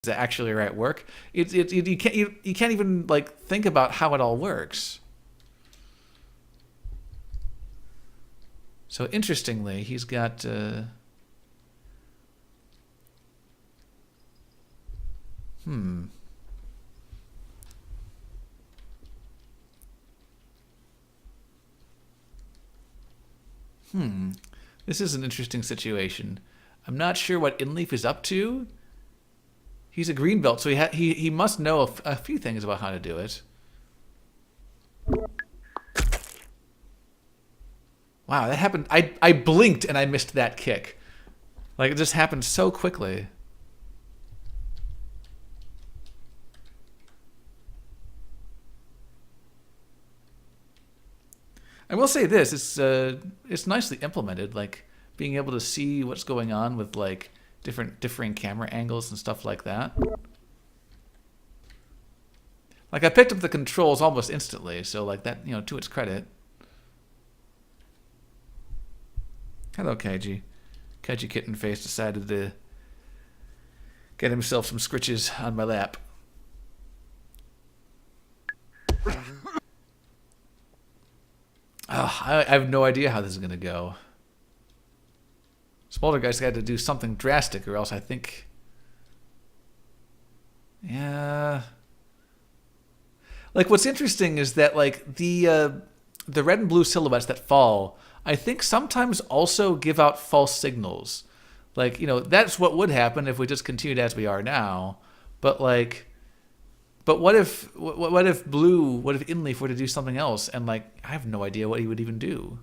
that actually are at work. You can't even like think about how it all works. So interestingly, he's got This is an interesting situation. I'm not sure what Inleaf is up to. He's a green belt, so he must know a few things about how to do it. Wow, that happened. I blinked and I missed that kick. Like, it just happened so quickly. I will say this: it's nicely implemented. Like being able to see what's going on with like differing camera angles and stuff like that. Like I picked up the controls almost instantly, so like that, you know, to its credit. Hello, Kaiji. Kaiji Kitten Face decided to get himself some scritches on my lap. Oh, I have no idea how this is going to go. Smoldergeist got to do something drastic or else I think... Yeah... Like, what's interesting is that, like, the red and blue silhouettes that fall, I think sometimes also give out false signals. Like, you know, that's what would happen if we just continued as we are now. But, like... But what if Blue, what if Inleaf were to do something else? And, like, I have no idea what he would even do.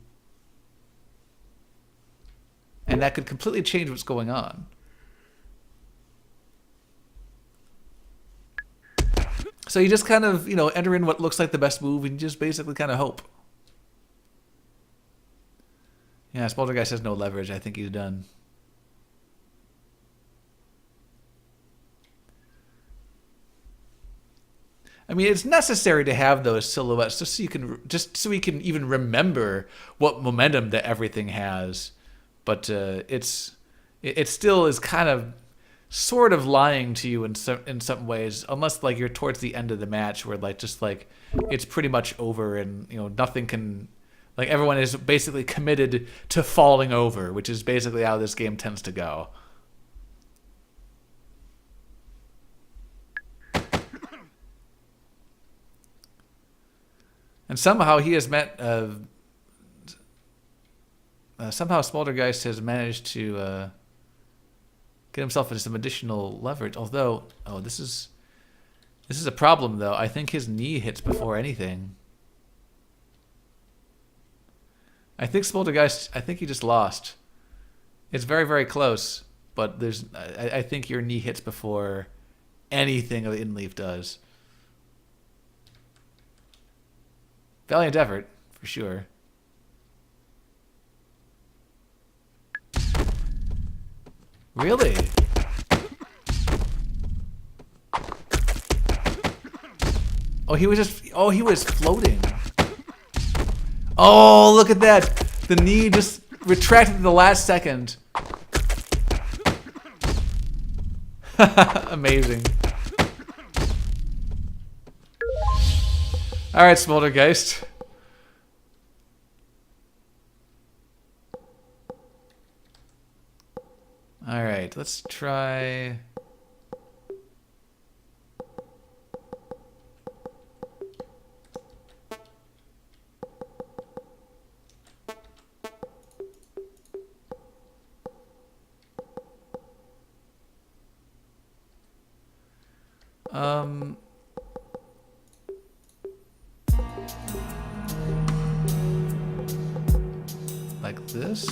And that could completely change what's going on. So you just kind of, you know, enter in what looks like the best move and you just basically kind of hope. Yeah, Smoldergeist has no leverage. I think he's done. I mean, it's necessary to have those silhouettes just so we can even remember what momentum that everything has. But it still is kind of sort of lying to you in some ways, unless like you're towards the end of the match where like just like it's pretty much over and you know nothing can, like everyone is basically committed to falling over, which is basically how this game tends to go. And somehow he has somehow Smoldergeist has managed to get himself into some additional leverage. Although, oh, this is a problem though. I think his knee hits before anything. I think Smoldergeist, I think he just lost. It's very, very close, but I think your knee hits before anything that Inleaf does. Valiant effort, for sure. Really? Oh, he was floating. Oh, look at that. The knee just retracted at the last second. Amazing. All right, Smoldergeist. All right, let's try. Like this.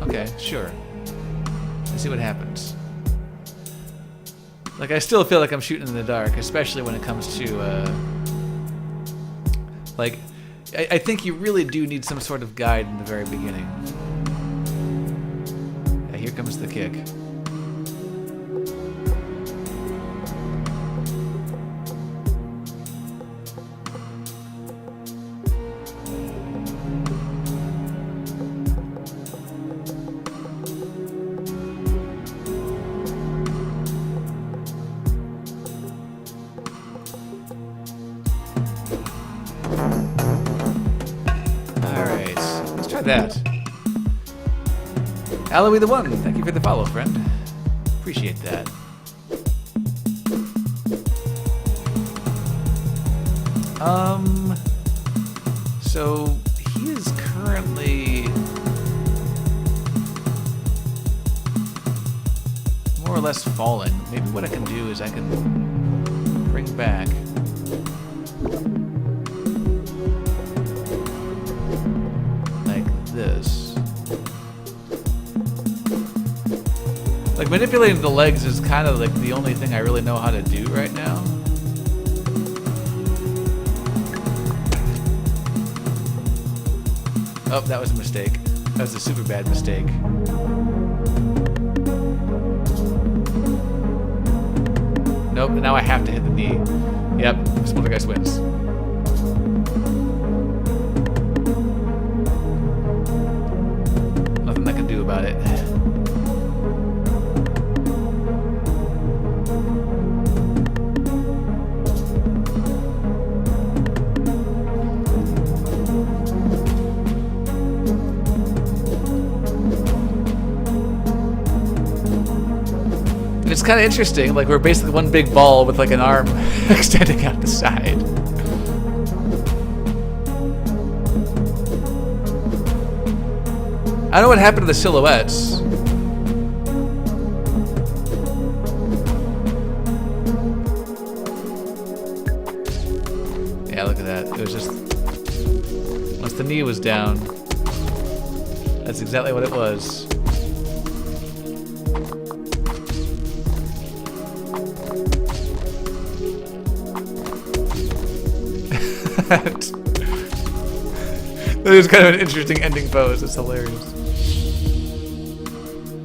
Okay, sure. Let's see what happens. Like, I still feel like I'm shooting in the dark, especially when it comes to, like, I think you really do need some sort of guide in the very beginning. Yeah, here comes the kick. for that. Alloy the One, thank you for the follow, friend. Appreciate that. So he is currently more or less falling. Maybe what I can do is I can bring back like this. Like manipulating the legs is kind of like the only thing I really know how to do right now. Oh, that was a mistake. That was a super bad mistake. Nope, now I have to hit the knee. Yep, Smoldergeist wins. Nothing I can do about it. It's kind of interesting, like we're basically one big ball with like an arm extending out the side. I don't know what happened to the silhouettes. Yeah, look at that. It was just, once the knee was down, that's exactly what it was. That is kind of an interesting ending pose. It's hilarious.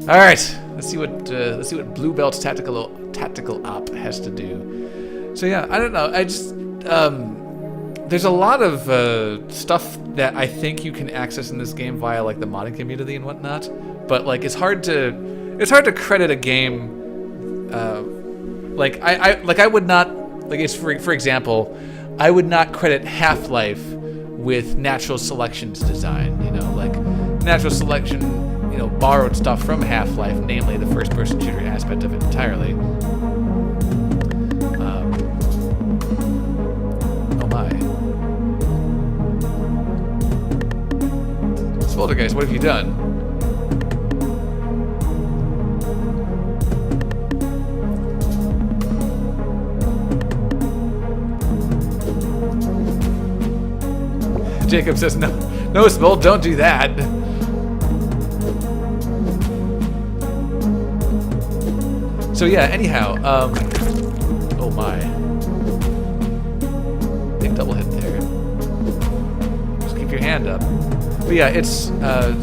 All right, let's see what Blue Belt's tactical op has to do. So yeah, I don't know. I just there's a lot of stuff that I think you can access in this game via like the modding community and whatnot. But like it's hard to credit a game like I would not like it's for example. I would not credit Half-Life with natural selection's design. You know, like natural selection, you know, borrowed stuff from Half-Life, namely the first-person shooter aspect of it entirely. Oh my! Smoldergeist, what have you done? Jacob says, no, Smol, don't do that. So yeah, anyhow, oh my. Big double hit there. Just keep your hand up. But yeah, it's,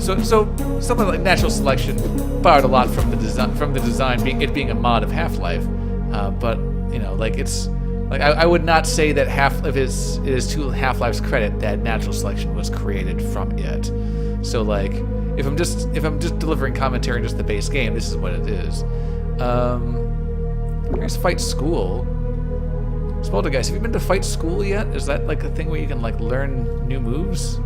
so something like natural selection borrowed a lot from the design being a mod of Half-Life. But, you know, like it's, like I would not say that it is to Half-Life's credit that natural selection was created from it. So like if I'm just delivering commentary on just the base game, this is what it is. Here's Fight School. Smoldergeist, have you been to Fight School yet? Is that like a thing where you can like learn new moves?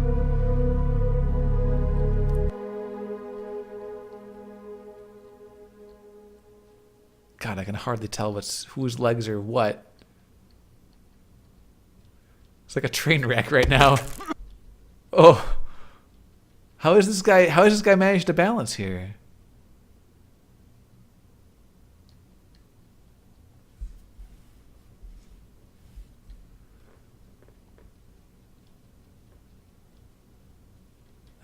God, I can hardly tell whose legs are what. It's like a train wreck right now. Oh. How has this guy managed to balance here?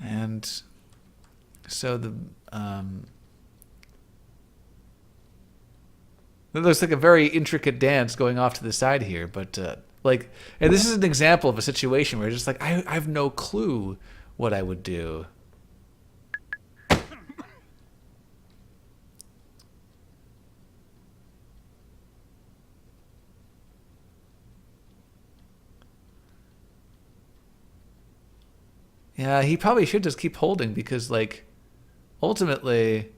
And so it looks like a very intricate dance going off to the side here, but like, and this is an example of a situation where it's just like I have no clue what I would do. Yeah, he probably should just keep holding because, like, ultimately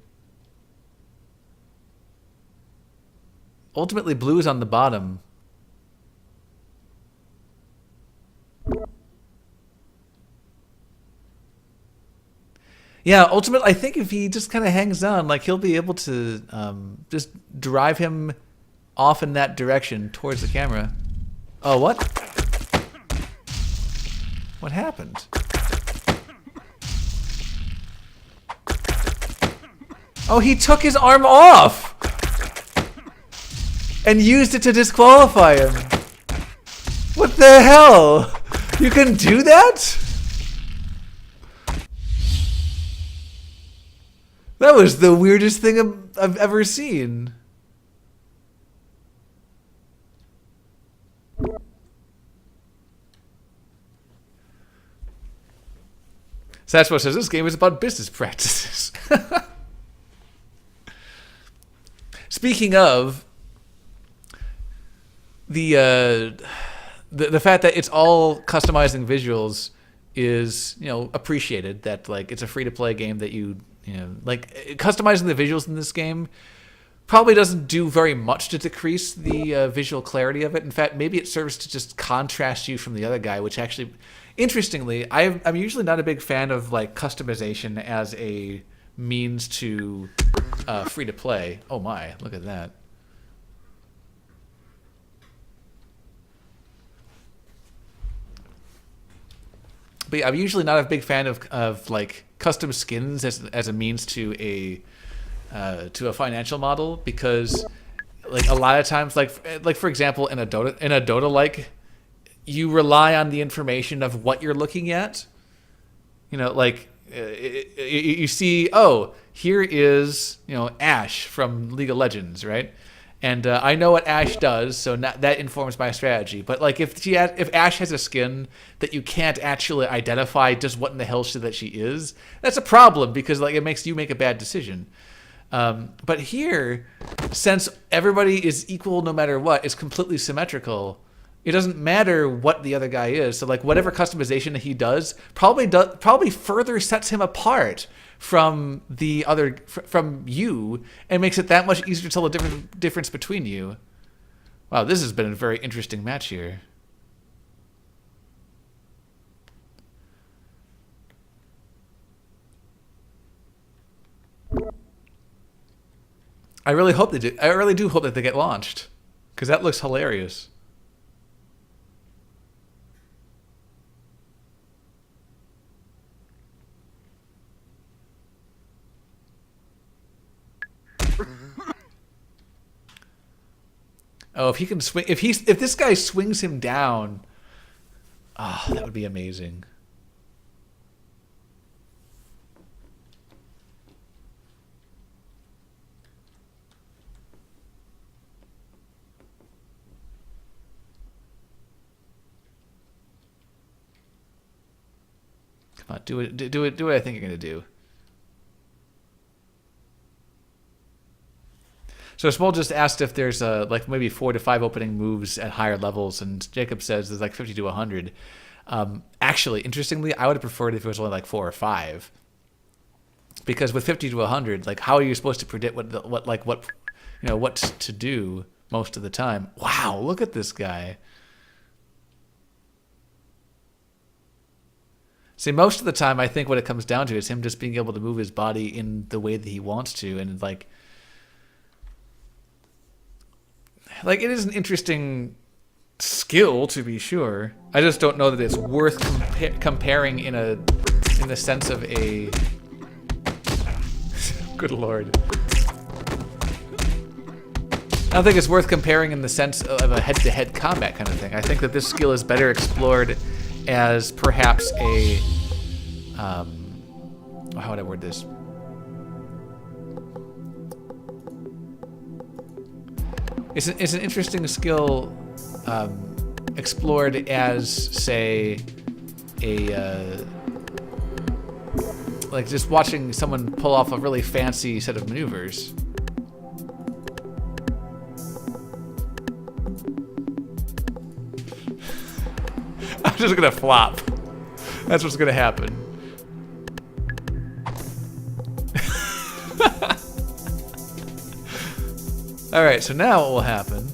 Blue's on the bottom. Yeah, ultimately, I think if he just kind of hangs on, like he'll be able to just drive him off in that direction towards the camera. Oh, what? What happened? Oh, he took his arm off and used it to disqualify him. What the hell? You can do that? That was the weirdest thing I've ever seen. Sasquatch says this game is about business practices. Speaking of the fact that it's all customizing visuals is, you know, appreciated. That like it's a free to play game that you know, like customizing the visuals in this game probably doesn't do very much to decrease the visual clarity of it. In fact, maybe it serves to just contrast you from the other guy, which actually, interestingly, I'm usually not a big fan of like customization as a means to free to play. Oh my, look at that. But yeah, I'm usually not a big fan of like custom skins as a means to a financial model, because like a lot of times, like for example in a Dota like, you rely on the information of what you're looking at. You know, like you see, oh, here is, you know, Ashe from League of Legends, right? And I know what Ashe does, so that informs my strategy. But like if Ashe has a skin that you can't actually identify just what in the hell that she is, that's a problem, because like it makes you make a bad decision. But here, since everybody is equal no matter what, it's completely symmetrical. It doesn't matter what the other guy is. So like whatever customization he does probably further sets him apart from the other, from you, and makes it that much easier to tell the difference between you. Wow, this has been a very interesting match here. I really hope they do. I really do hope that they get launched, because that looks hilarious. Oh, if he can swing, if this guy swings him down, oh, that would be amazing. Come on, do it, do what I think you're gonna do. So Small just asked if there's like maybe 4 to 5 opening moves at higher levels, and Jacob says there's like 50 to 100. Actually, interestingly, I would have preferred if it was only like 4 or 5, because with 50 to 100, like how are you supposed to predict what to do most of the time? Wow, look at this guy. See, most of the time, I think what it comes down to is him just being able to move his body in the way that he wants to, and like it is an interesting skill, to be sure. I just don't know that it's worth comparing in the sense of a good lord. I don't think it's worth comparing in the sense of a head-to-head combat kind of thing. I think that this skill is better explored as perhaps a how would I word this? It's an interesting skill explored as, say, a like just watching someone pull off a really fancy set of maneuvers. I'm just gonna flop. That's what's gonna happen. Alright, so now what will happen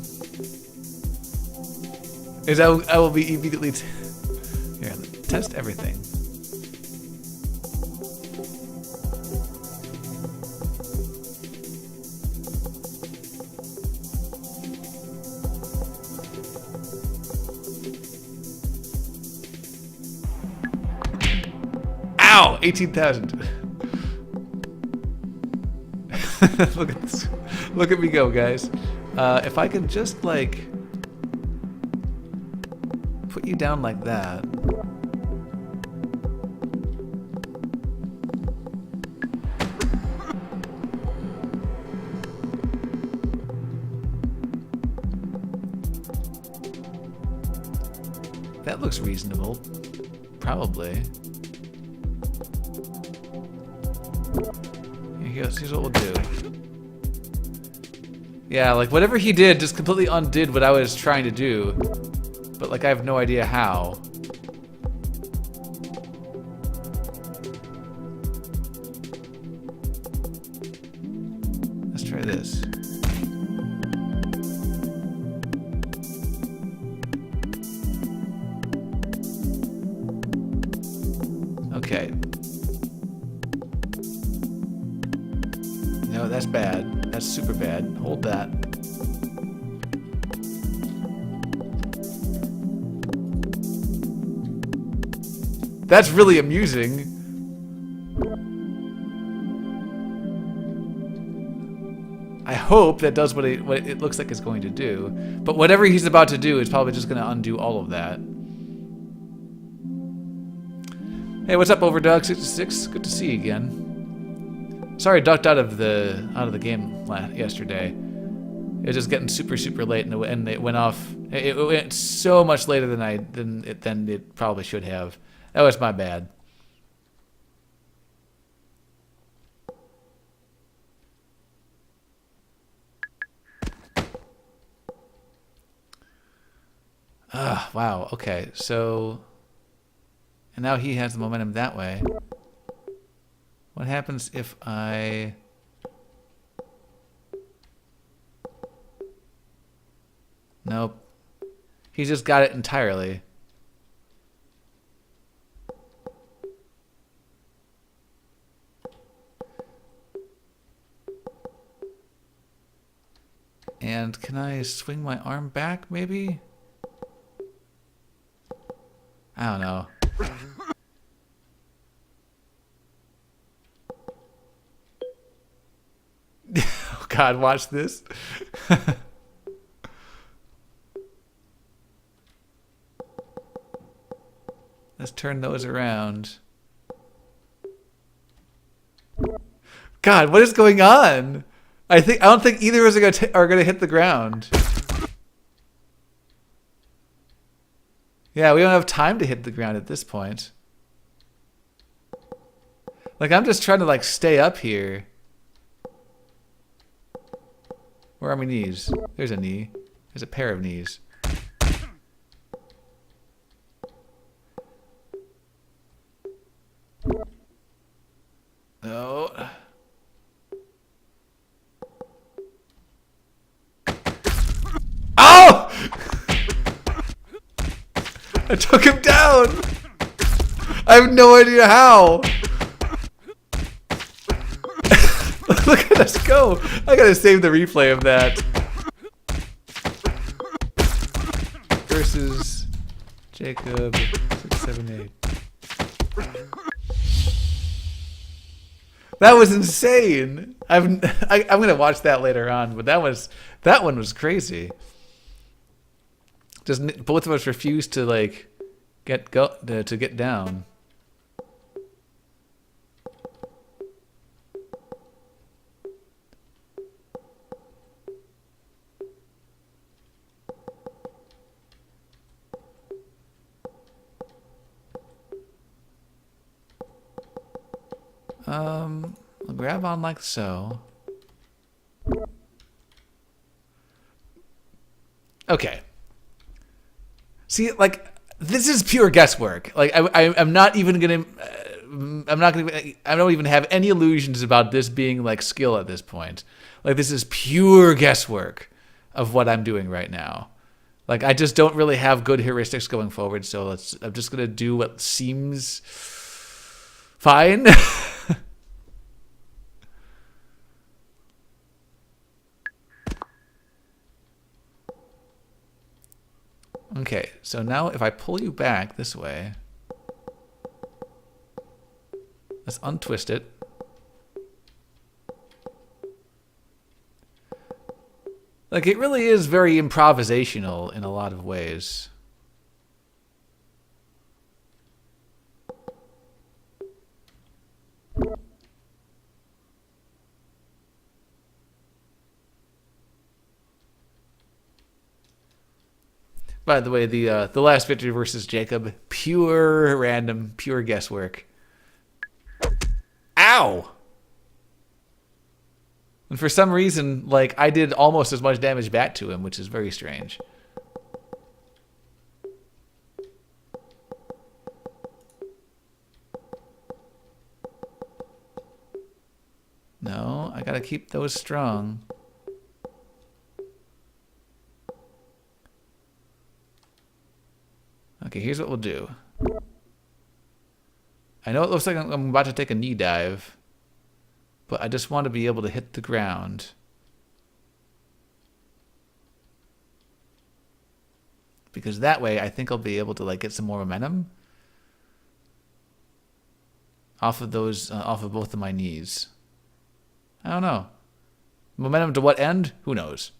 is I will be immediately... Here, test everything. Ow! 18,000. Look at this. Look at me go, guys. If I can just, like, put you down like that. That looks reasonable. Probably. Here's what we'll do. Yeah, like whatever he did just completely undid what I was trying to do. But like I have no idea how. Let's try this. Okay. No, that's bad. That's super bad. Hold that. That's really amusing. I hope that does what it looks like it's going to do. But whatever he's about to do is probably just going to undo all of that. Hey, what's up, Overdog66? Good to see you again. Sorry, I ducked out of the game yesterday. It was just getting super late, and it went off. It went so much later than it probably should have. That was my bad. Wow. Okay, so, and now he has the momentum that way. What happens if I... Nope. He's just got it entirely. And can I swing my arm back, maybe? I don't know. Oh God, watch this. Let's turn those around. God, what is going on? I don't think either of us are gonna hit the ground. Yeah, we don't have time to hit the ground at this point. Like, I'm just trying to, like, stay up here. Where are my knees? There's a knee. There's a pair of knees. No. Oh! I took him down! I have no idea how! Look at us go! I gotta save the replay of that. Versus Jacob 678. That was insane! I'm gonna watch that later on, but that one was crazy. Just both of us refused to like get down. I'll grab on like so. Okay. See, like, this is pure guesswork. Like, I'm not even gonna, I don't even have any illusions about this being like skill at this point. Like, this is pure guesswork of what I'm doing right now. Like, I just don't really have good heuristics going forward, so I'm just gonna do what seems fine. Okay, so now if I pull you back this way, Let's untwist it. Like, it really is very improvisational in a lot of ways. By the way, the last victory versus Jacob, pure random, pure guesswork. Ow! And for some reason, like, I did almost as much damage back to him, which is very strange. No, I gotta keep those strong. Okay, here's what we'll do. I know it looks like I'm about to take a knee dive, but I just want to be able to hit the ground. Because that way, I think I'll be able to, like, get some more momentum off of those, off of both of my knees. I don't know. Momentum to what end? Who knows?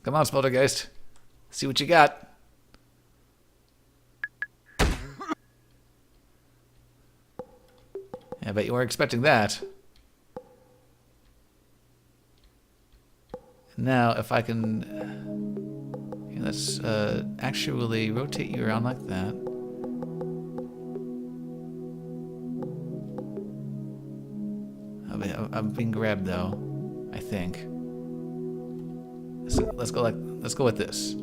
Come on, Spoltergeist. See what you got. I bet you weren't expecting that. Now, if I can... let's actually rotate you around like that. I'm being grabbed, though. I think. Let's go with this.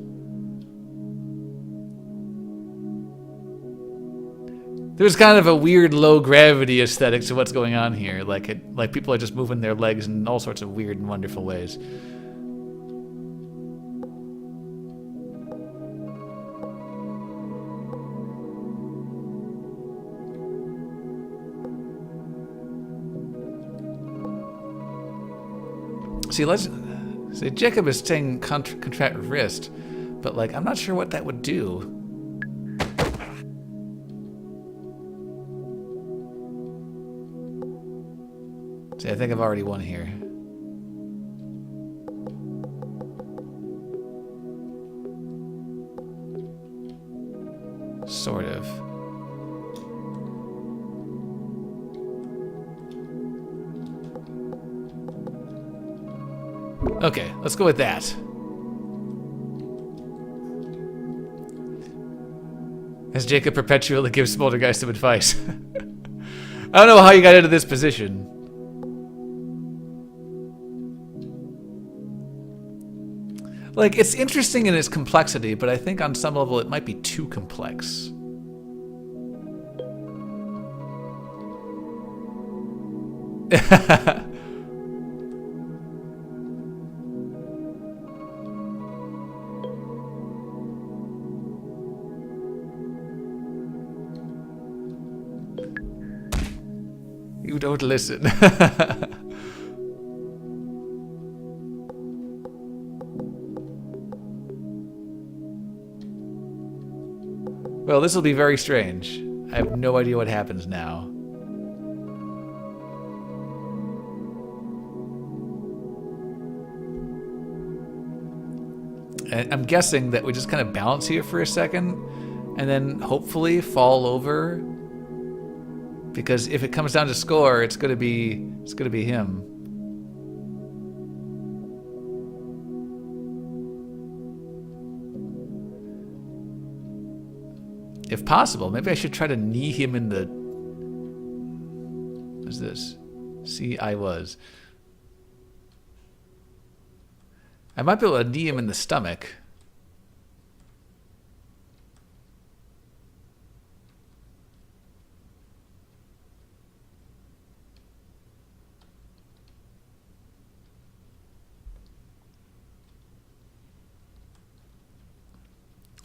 There's kind of a weird low gravity aesthetic to what's going on here. Like people are just moving their legs in all sorts of weird and wonderful ways. See, Jacob is saying contract wrist, but, like, I'm not sure what that would do. See, I think I've already won here. Sort of. Okay, let's go with that. As Jacob perpetually gives Smoldergeist some advice. I don't know how you got into this position. Like, it's interesting in its complexity, but I think on some level it might be too complex. You don't listen. Well, this will be very strange. I have no idea what happens now. And I'm guessing that we just kind of balance here for a second and then hopefully fall over. Because if it comes down to score, it's gonna be him. If possible, maybe I should try to knee him in the... What's this? See, I was. I might be able to knee him in the stomach.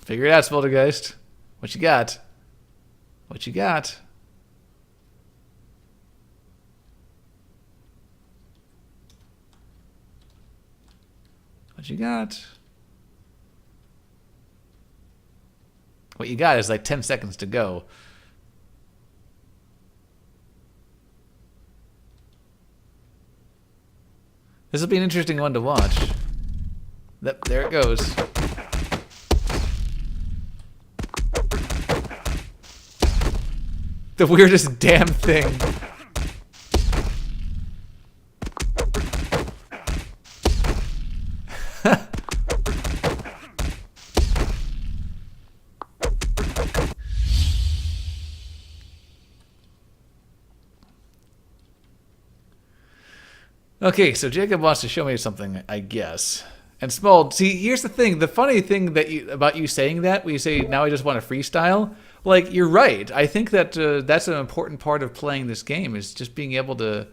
Figure it out, Smoldergeist. What you got? What you got? What you got? What you got is like 10 seconds to go. This will be an interesting one to watch. There it goes. The weirdest damn thing. Okay, so Jacob wants to show me something, I guess. And Small, see, here's the thing. The funny thing about you saying that, when you say, now I just want to freestyle, like, you're right. I think that that's an important part of playing this game, is just being able to,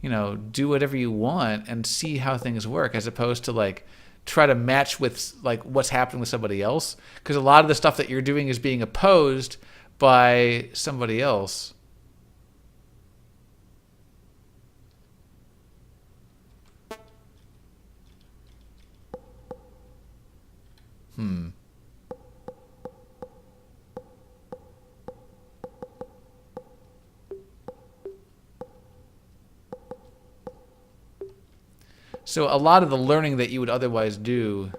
you know, do whatever you want and see how things work, as opposed to, like, try to match with, like, what's happening with somebody else. Because a lot of the stuff that you're doing is being opposed by somebody else. So a lot of the learning that you would otherwise do...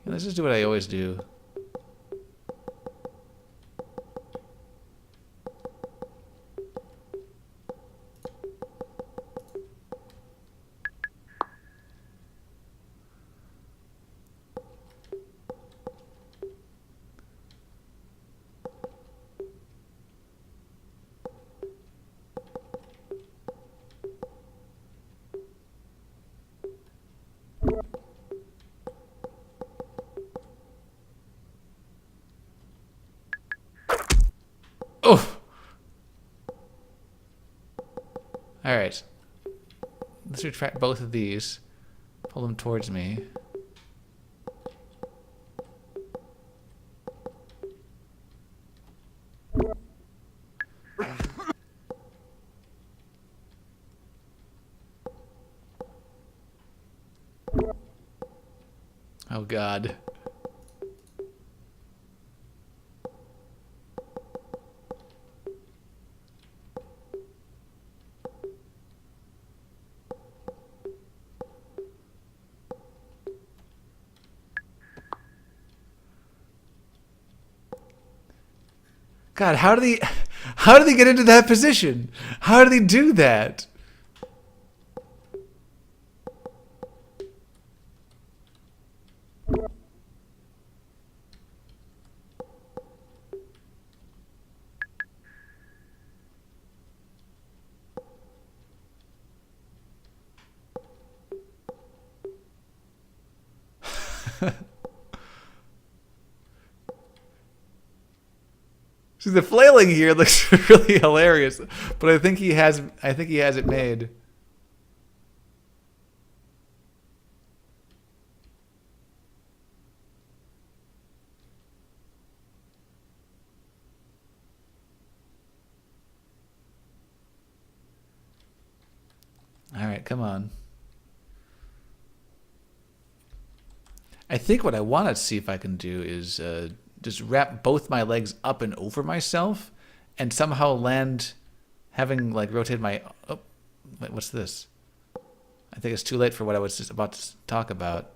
Let's just do what I always do. Oh! Alright. Let's retract both of these. Pull them towards me. Oh God. God, how do they get into that position? How do they do that? See, the flailing here looks really hilarious, but I think he has it made. All right, come on. I think what I want to see if I can do is just wrap both my legs up and over myself and somehow land, having like rotated my... Oh, wait, what's this? I think it's too late for what I was just about to talk about.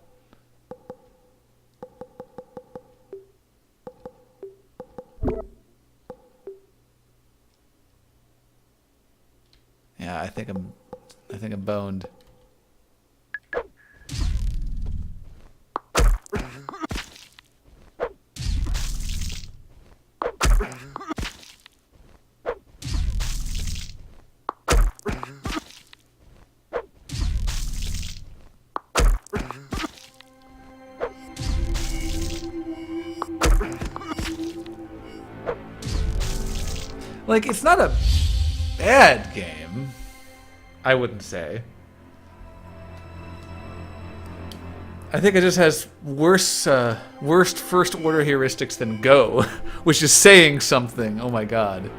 Yeah, I think I'm boned. Like, it's not a bad game, I wouldn't say. I think it just has worst first order heuristics than Go, which is saying something. Oh my God.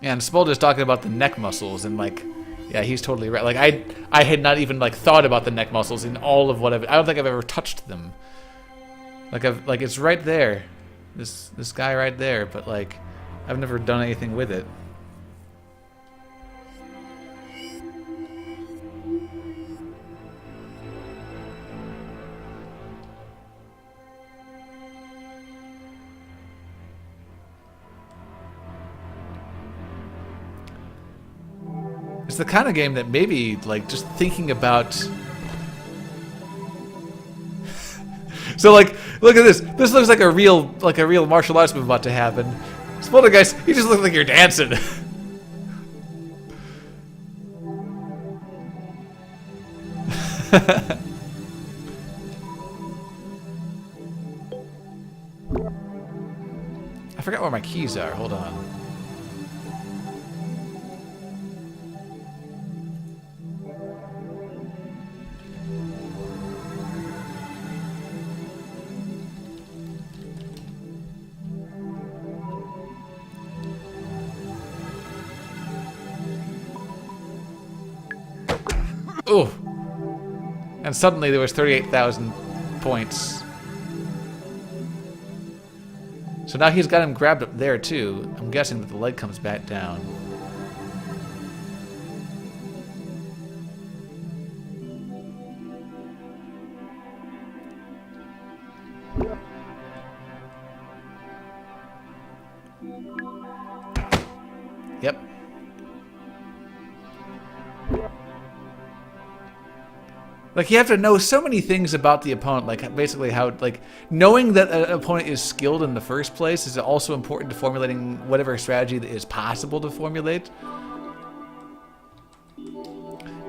And Smolder's talking about the neck muscles, and like, yeah, he's totally right. Like I had not even like thought about the neck muscles in all of what I don't think I've ever touched them. Like it's right there, this guy right there, but like I've never done anything with it. It's the kind of game that maybe, like, just thinking about... So, like, look at this. This looks like a real martial arts move about to happen. Smolder, guys, you just look like you're dancing. I forgot where my keys are. Hold on. Oh, and suddenly there was 38,000 points. So now he's got him grabbed up there too. I'm guessing that the leg comes back down. Yep. Like, you have to know so many things about the opponent, like basically how, like, knowing that an opponent is skilled in the first place is also important to formulating whatever strategy that is possible to formulate.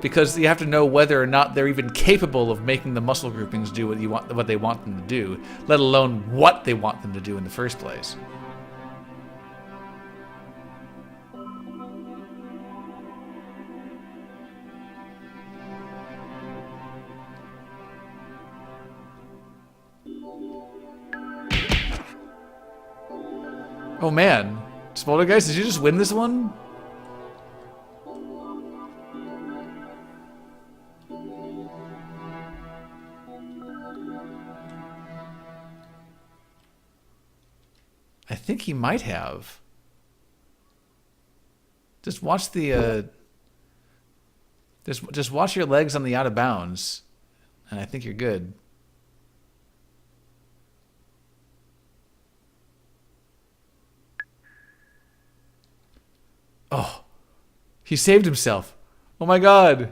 Because you have to know whether or not they're even capable of making the muscle groupings do what they want them to do, let alone what they want them to do in the first place. Oh man, Smolder, guys, did you just win this one? I think he might have. Just watch the just watch your legs on the out of bounds, and I think you're good. Oh, he saved himself. Oh my god.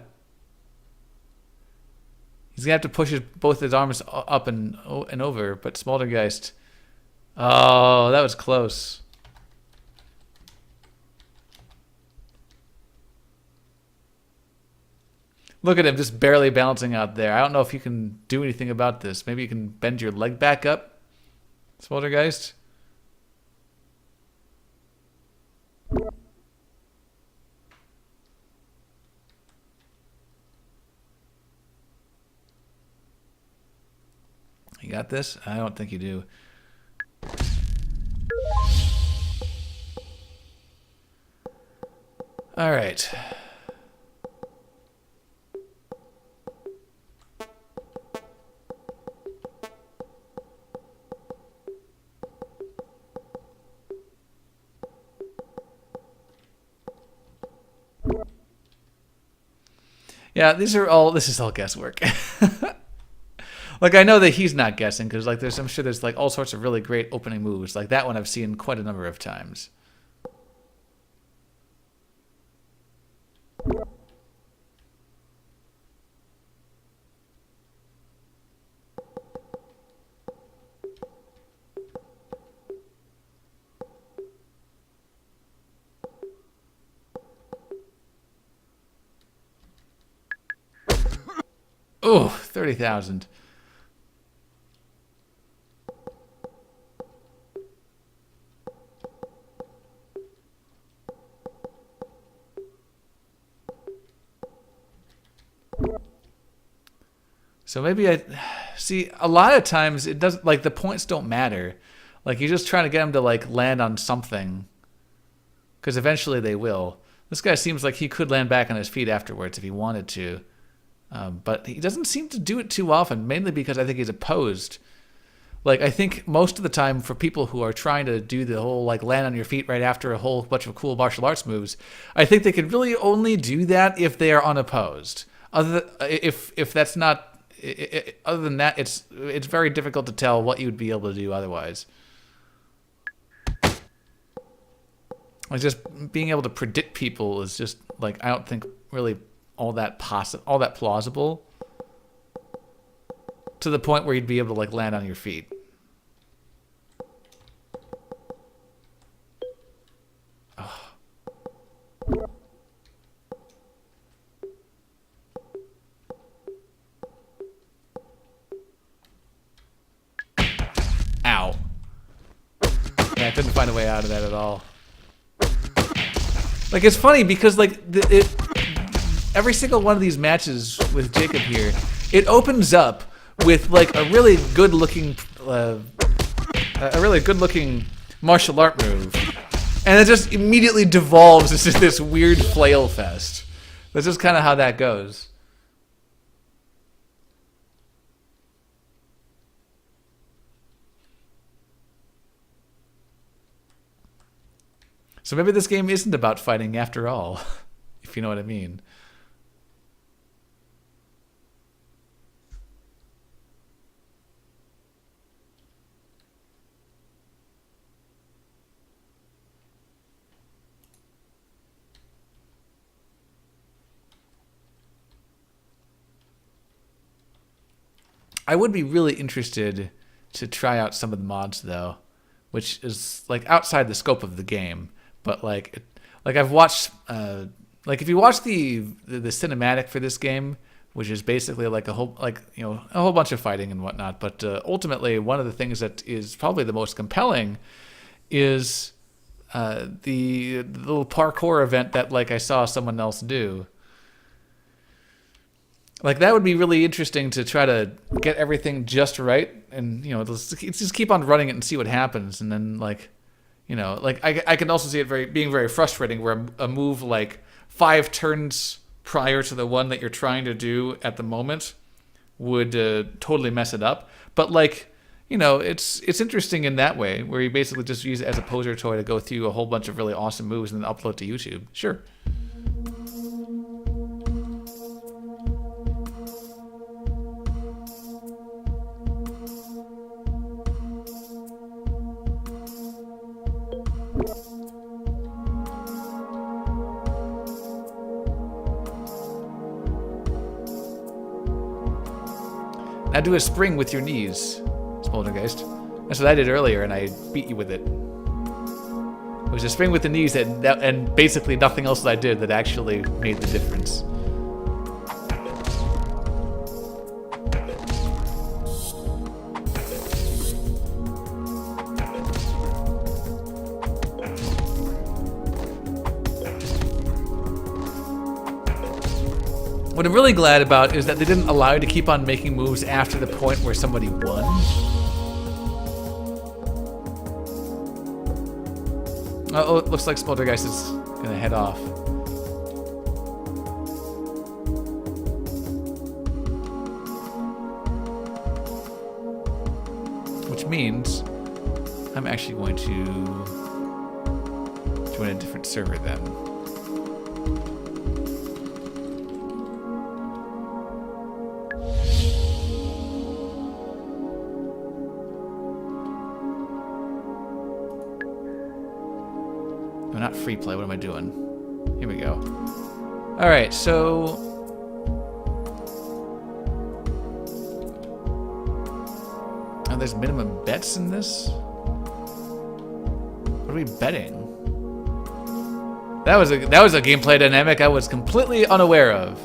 He's gonna have to push both his arms up and over, but Smoldergeist. Oh, that was close. Look at him just barely balancing out there. I don't know if you can do anything about this. Maybe you can bend your leg back up, Smoldergeist. You got this? I don't think you do. All right. Yeah, this is all guesswork. Like, I know that he's not guessing because, like, I'm sure there's like all sorts of really great opening moves. Like that one I've seen quite a number of times. Oh, 30,000. So maybe see, a lot of times it doesn't, like, the points don't matter. Like, you're just trying to get him to, like, land on something. because eventually they will. This guy seems like he could land back on his feet afterwards if he wanted to. But he doesn't seem to do it too often, mainly because I think he's opposed. Like, I think most of the time for people who are trying to do the whole, like, land on your feet right after a whole bunch of cool martial arts moves, I think they can really only do that if they are unopposed. If that's not, other than that, it's very difficult to tell what you would be able to do otherwise. Like, just being able to predict people is just, like, I don't think really all that plausible to the point where you'd be able to, like, land on your feet. Ow. Yeah, I couldn't find a way out of that at all. Like, it's funny because, like, every single one of these matches with Jacob here, it opens up with, like, a really good-looking martial art move, and it just immediately devolves into this weird flail fest. That's just kind of how that goes. So maybe this game isn't about fighting after all, if you know what I mean. I would be really interested to try out some of the mods, though, which is, like, outside the scope of the game. But like I've watched, like, if you watch the cinematic for this game, which is basically like a whole bunch of fighting and whatnot. But ultimately, one of the things that is probably the most compelling is the little parkour event that, like, I saw someone else do. Like, that would be really interesting to try to get everything just right, and, you know, just keep on running it and see what happens, and then, like, you know, like, I can also see it being very frustrating where a move, like, 5 turns prior to the one that you're trying to do at the moment would totally mess it up. But, like, you know, it's interesting in that way, where you basically just use it as a poser toy to go through a whole bunch of really awesome moves and then upload to YouTube. Sure. Now do a spring with your knees, Smoldergeist. That's what I did earlier, and I beat you with it. It was a spring with the knees, and basically nothing else that I did that actually made the difference. What I'm really glad about is that they didn't allow you to keep on making moves after the point where somebody won. Oh, it looks like Smoldergeist is gonna head off. Which means I'm actually going to join a different server then. Not free play, what am I doing? Here we go. Alright, so oh, there's minimum bets in this? What are we betting? That was a gameplay dynamic I was completely unaware of.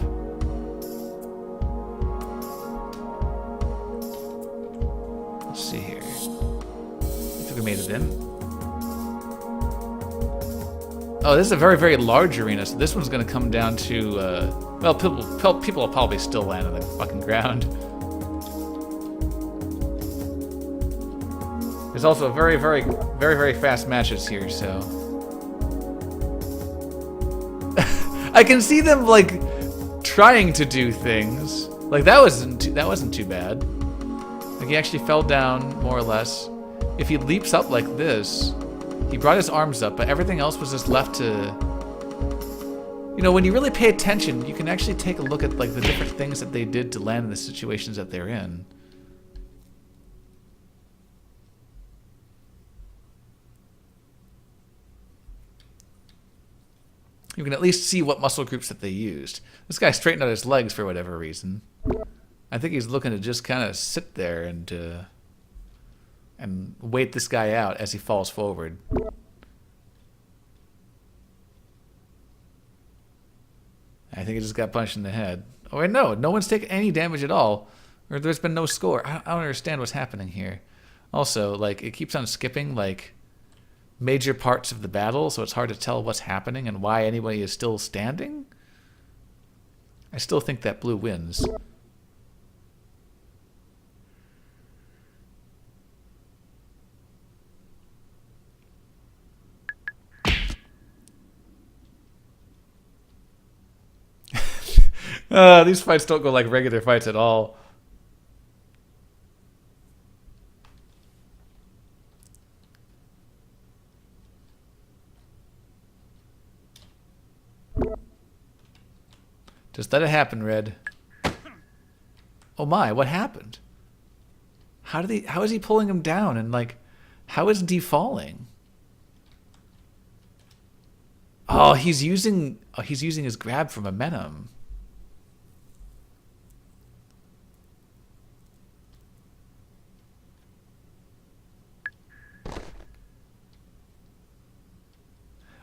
Let's see here. I think we made it in. Oh, this is a very, very large arena, so this one's going to come down to, well, people will probably still land on the fucking ground. There's also very, very, very, very fast matches here, so... I can see them like trying to do things. Like that wasn't too bad. Like he actually fell down more or less. If he leaps up like this, he brought his arms up, but everything else was just left to. You know, when you really pay attention, you can actually take a look at like the different things that they did to land in the situations that they're in. You can at least see what muscle groups that they used. This guy straightened out his legs for whatever reason. I think he's looking to just kind of sit there and wait this guy out as he falls forward. I think he just got punched in the head. Oh wait, no one's taken any damage at all. Or there's been no score. I don't understand what's happening here. Also, like, it keeps on skipping, like, major parts of the battle, so it's hard to tell what's happening and why anybody is still standing. I still think that blue wins. These fights don't go like regular fights at all. Just let it happen, Red. Oh my, what happened? How is he pulling him down and like how is D falling? Oh, he's using his grab for momentum.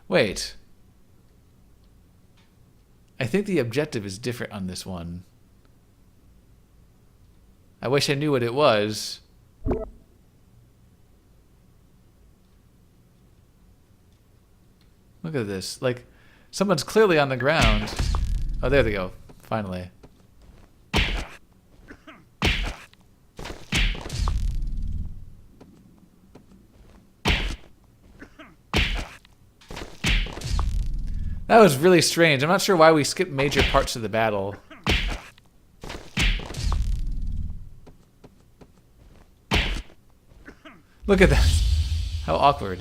Wait. I think the objective is different on this one. I wish I knew what it was. Look at this. Like, someone's clearly on the ground. Oh, there they go. Finally. That was really strange. I'm not sure why we skipped major parts of the battle. Look at that. How awkward.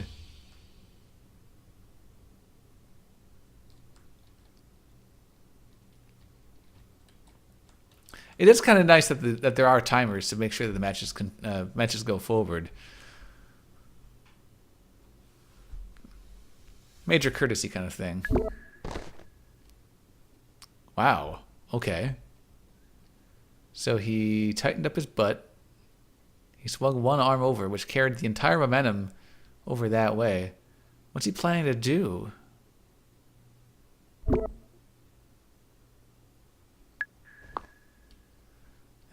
It is kind of nice that there are timers to make sure that the matches go forward. Major courtesy kind of thing. Wow. Okay. So he tightened up his butt. He swung one arm over, which carried the entire momentum over that way. What's he planning to do? And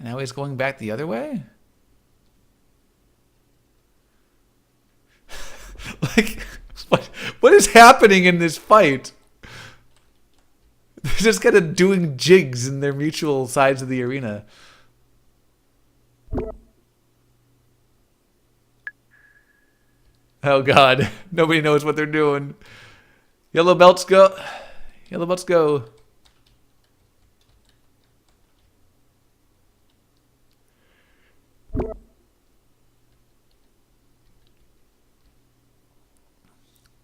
now he's going back the other way? Like, what is happening in this fight? They're just kind of doing jigs in their mutual sides of the arena. Oh god, nobody knows what they're doing. Yellow belts go. Yellow belts go.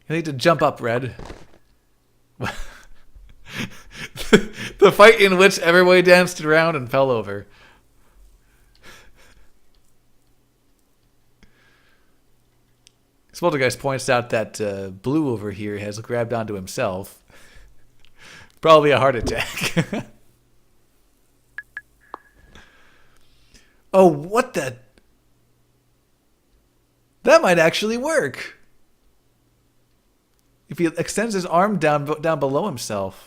You need to jump up, Red. The fight in which everybody danced around and fell over. Smoldergeist points out that Blue over here has grabbed onto himself. Probably a heart attack. Oh, what the? That might actually work. If he extends his arm down below himself.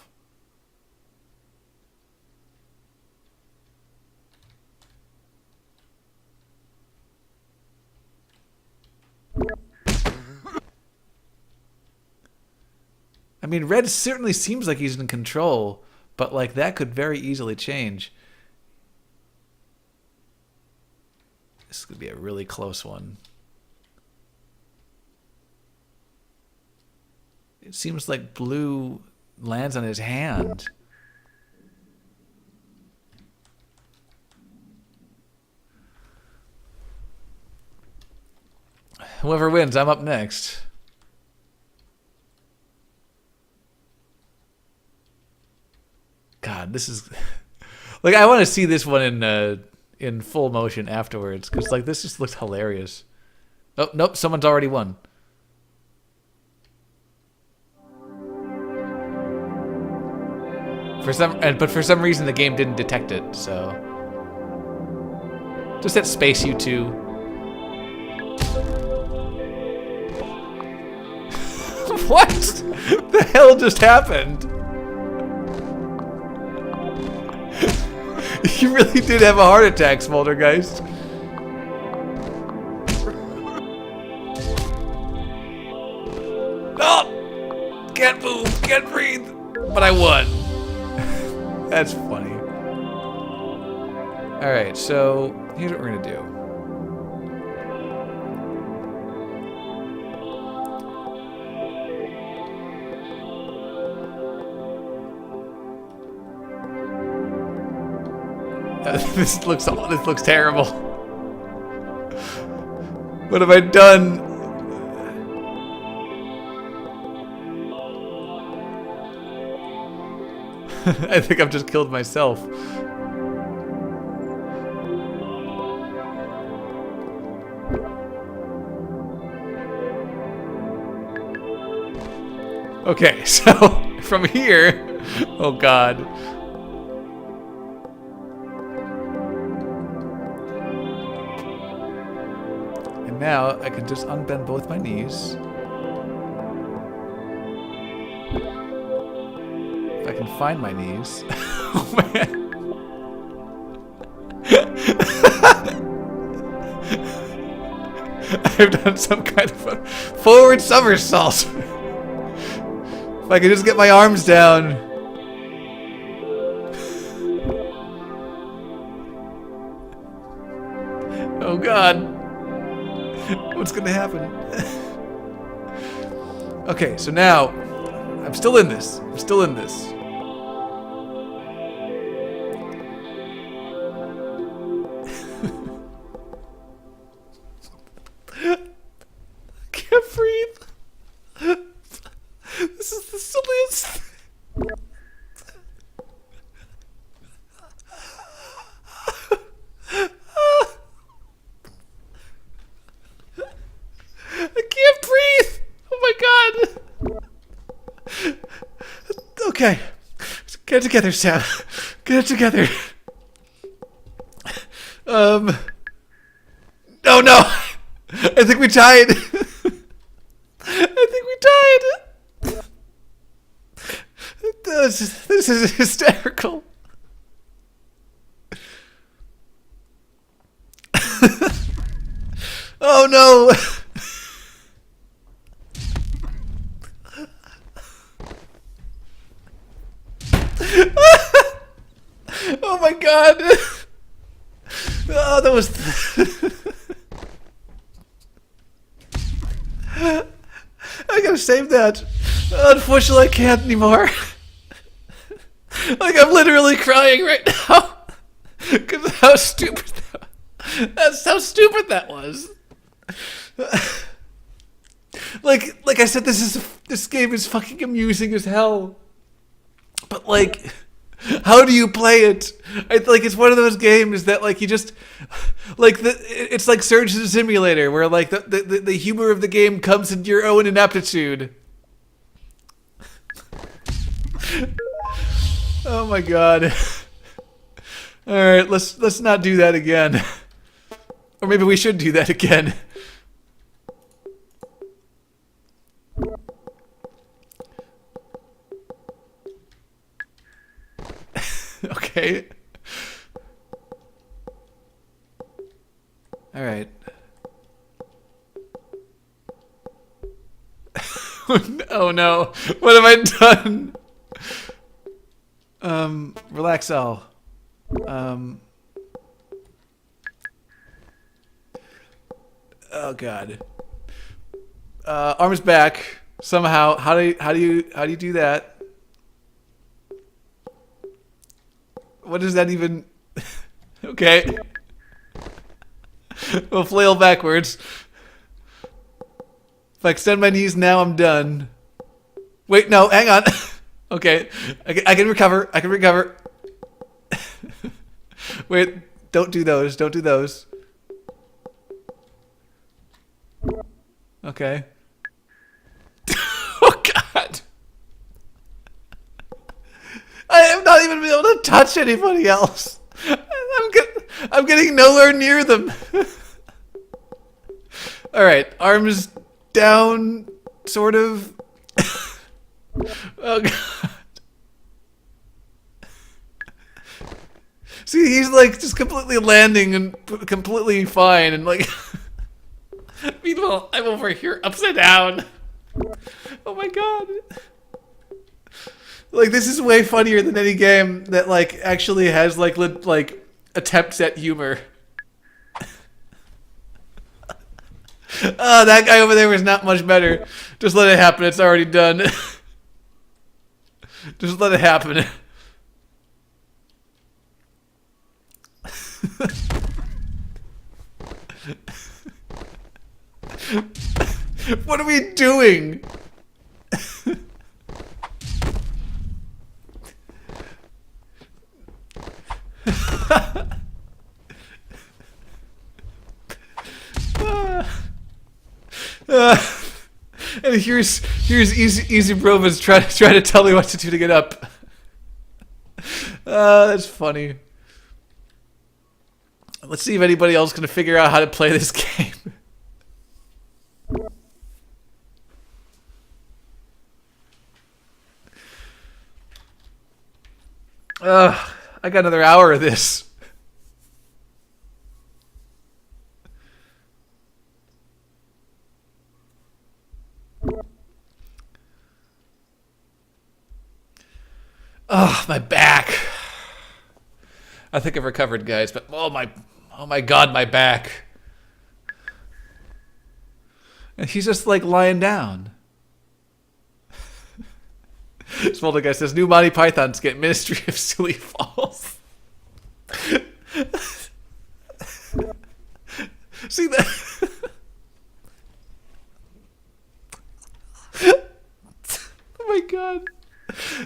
I mean, Red certainly seems like he's in control, but like that could very easily change. This could be a really close one. It seems like Blue lands on his hand. Whoever wins, I'm up next. God, this is like I want to see this one in full motion afterwards because like this just looks hilarious. Oh nope, someone's already won. But for some reason the game didn't detect it. So just hit space, you two. What the hell just happened? You really did have a heart attack, Smoldergeist. Oh! Can't move, can't breathe. But I won. That's funny. Alright, so here's what we're gonna do. This looks terrible. What have I done? I think I've just killed myself. Okay, so from here, oh god. And now I can just unbend both my knees. If I can find my knees. Oh man. I've done some kind of a forward somersault. If I could just get my arms down. Oh god. What's gonna happen? Okay, so now I'm still in this. I'm still in this. I can't breathe. This is the silliest thing. I can't breathe. Oh my god. Okay. Get it together, Sam. Get it together. Oh no. I think we tied. I think we tied. This is hysterical. Oh no. Oh my god. Oh, that was I gotta save that. Unfortunately, I can't anymore. Like, I'm literally crying right now. Because of how stupid that's how stupid that was. Like I said, this game is fucking amusing as hell. But like, how do you play it? It's one of those games that like you just like it's like Surgeon Simulator where like the humor of the game comes into your own ineptitude. Oh my god. All right, let's not do that again. Or maybe we should do that again. Okay. All right. Oh no. What have I done? Relax all. Oh god. Arms back somehow. How do you do that? What does that even... Okay. We'll flail backwards. If I extend my knees now, I'm done. Wait, no, hang on. Okay, I can recover. I can recover. Wait, don't do those. Don't do those. Okay. Oh, God. I have not even been able to touch anybody else. I'm getting nowhere near them. All right, arms down, sort of. Oh, God. See, he's like just completely landing and completely fine, and like. Meanwhile, I'm over here upside down. Oh my God. Like, this is way funnier than any game that like actually has like attempts at humor. That guy over there was not much better. Just let it happen. It's already done. Just let it happen. What are we doing? And here's Easy Brova's trying to tell me what to do to get up. That's funny. Let's see if anybody else can figure out how to play this game. I got another hour of this. Oh, my back. I think I've recovered, guys, but oh my God, my back. And he's just like lying down. Smolder guy says, new Monty Python skit, Ministry of Silly Falls. See that? Oh my God.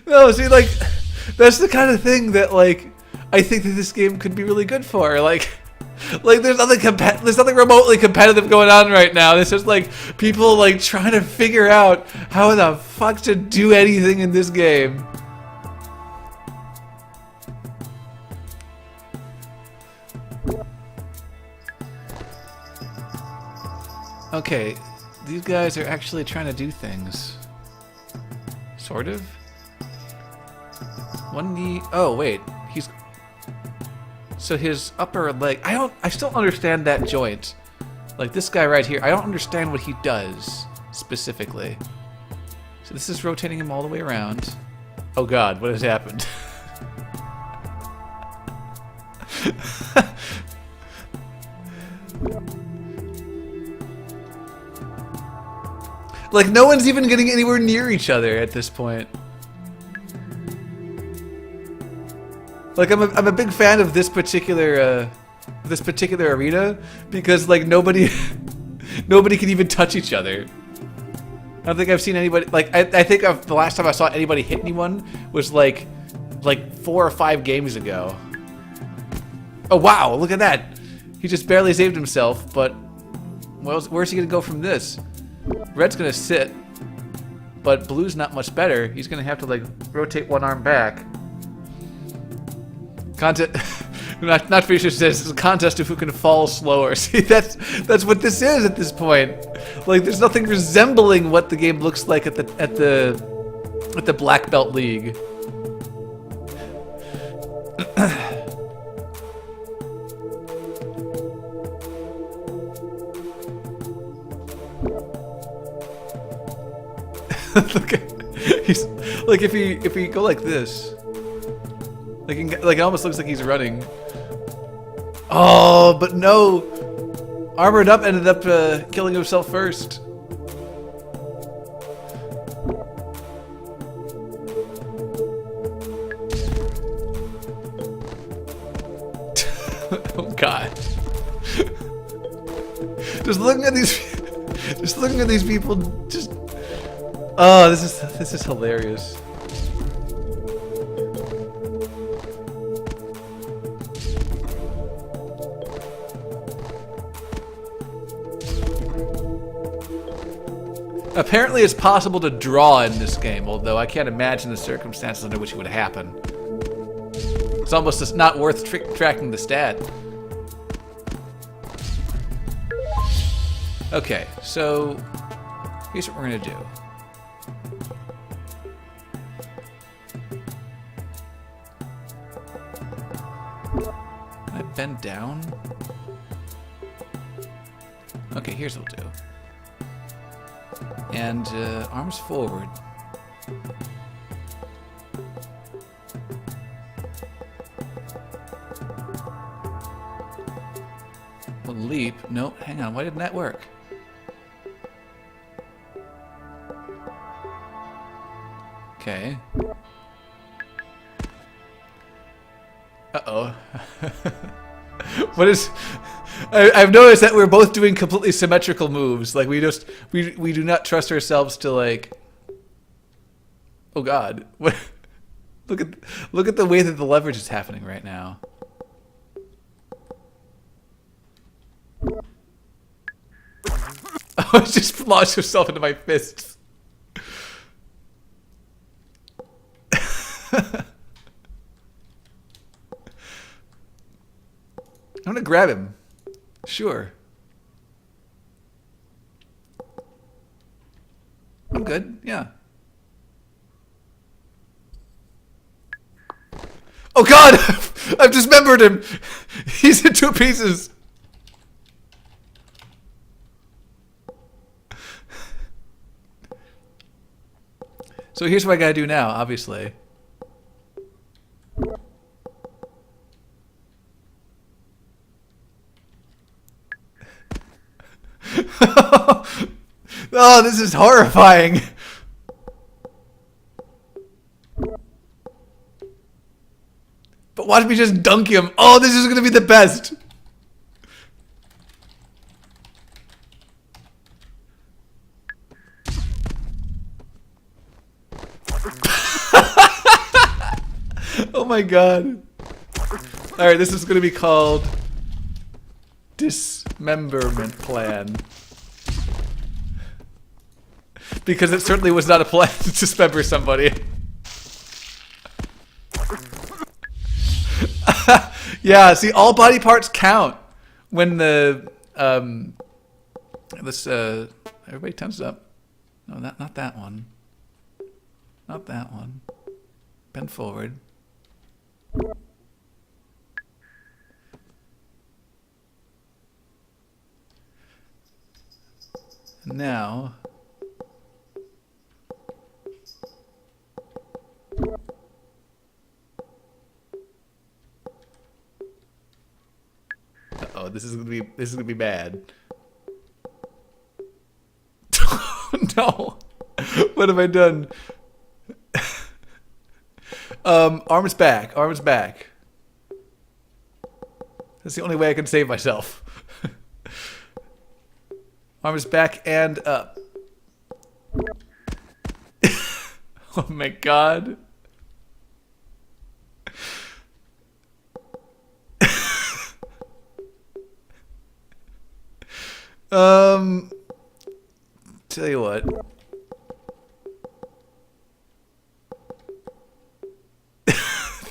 No, see, like, that's the kind of thing that, like, I think that this game could be really good for. Like there's nothing remotely competitive going on right now. It's just like people like trying to figure out how the fuck to do anything in this game. Okay, these guys are actually trying to do things. Sort of. One knee. Oh wait, he's. So his upper leg, I still don't understand that joint. Like this guy right here, I don't understand what he does specifically. So this is rotating him all the way around. Oh God, what has happened? Like no one's even getting anywhere near each other at this point. Like I'm a big fan of this particular arena because like nobody can even touch each other. I don't think I've seen anybody like I think the last time I saw anybody hit anyone was like 4 or 5 games ago. Oh wow, look at that. He just barely saved himself, but where's he gonna go from this? Red's gonna sit, but blue's not much better. He's gonna have to like rotate one arm back. Not Fisher says it's a contest of who can fall slower. See, that's what this is at this point. Like, there's nothing resembling what the game looks like at the Black Belt League. Look at, he's like if he go like this. Like it almost looks like he's running. Oh, but no! Armored Up ended up killing himself first. Just looking at these, just looking at these people. Just, oh, this is hilarious. Apparently, it's possible to draw in this game, although I can't imagine the circumstances under which it would happen. It's almost just not worth tracking the stat. Okay, so here's what we're gonna do. Can I bend down? Okay, here's what we'll do. And arms forward. We'll leap. Nope, hang on. Why didn't that work? Okay. Uh-oh. What is... I've noticed that we're both doing completely symmetrical moves. Like we do not trust ourselves to like. Oh God! What? Look at the way that the leverage is happening right now. Oh, it just launched herself into my fists. I'm gonna grab him. Sure. I'm good, yeah. Oh God! I've dismembered him! He's in 2 pieces! So here's what I gotta do now, obviously. Oh, this is horrifying. But watch me just dunk him. Oh, this is going to be the best. Oh my God. All right, this is going to be called Dismemberment Plan. Because it certainly was not a plan to dismember somebody. Yeah, see, all body parts count when the everybody tense up. No, not that one. Not that one. Bend forward. Now. Uh-oh, this is gonna be bad. No. What have I done? Arms back. Arms back. That's the only way I can save myself. Arms back and up. Oh my God. Tell you what.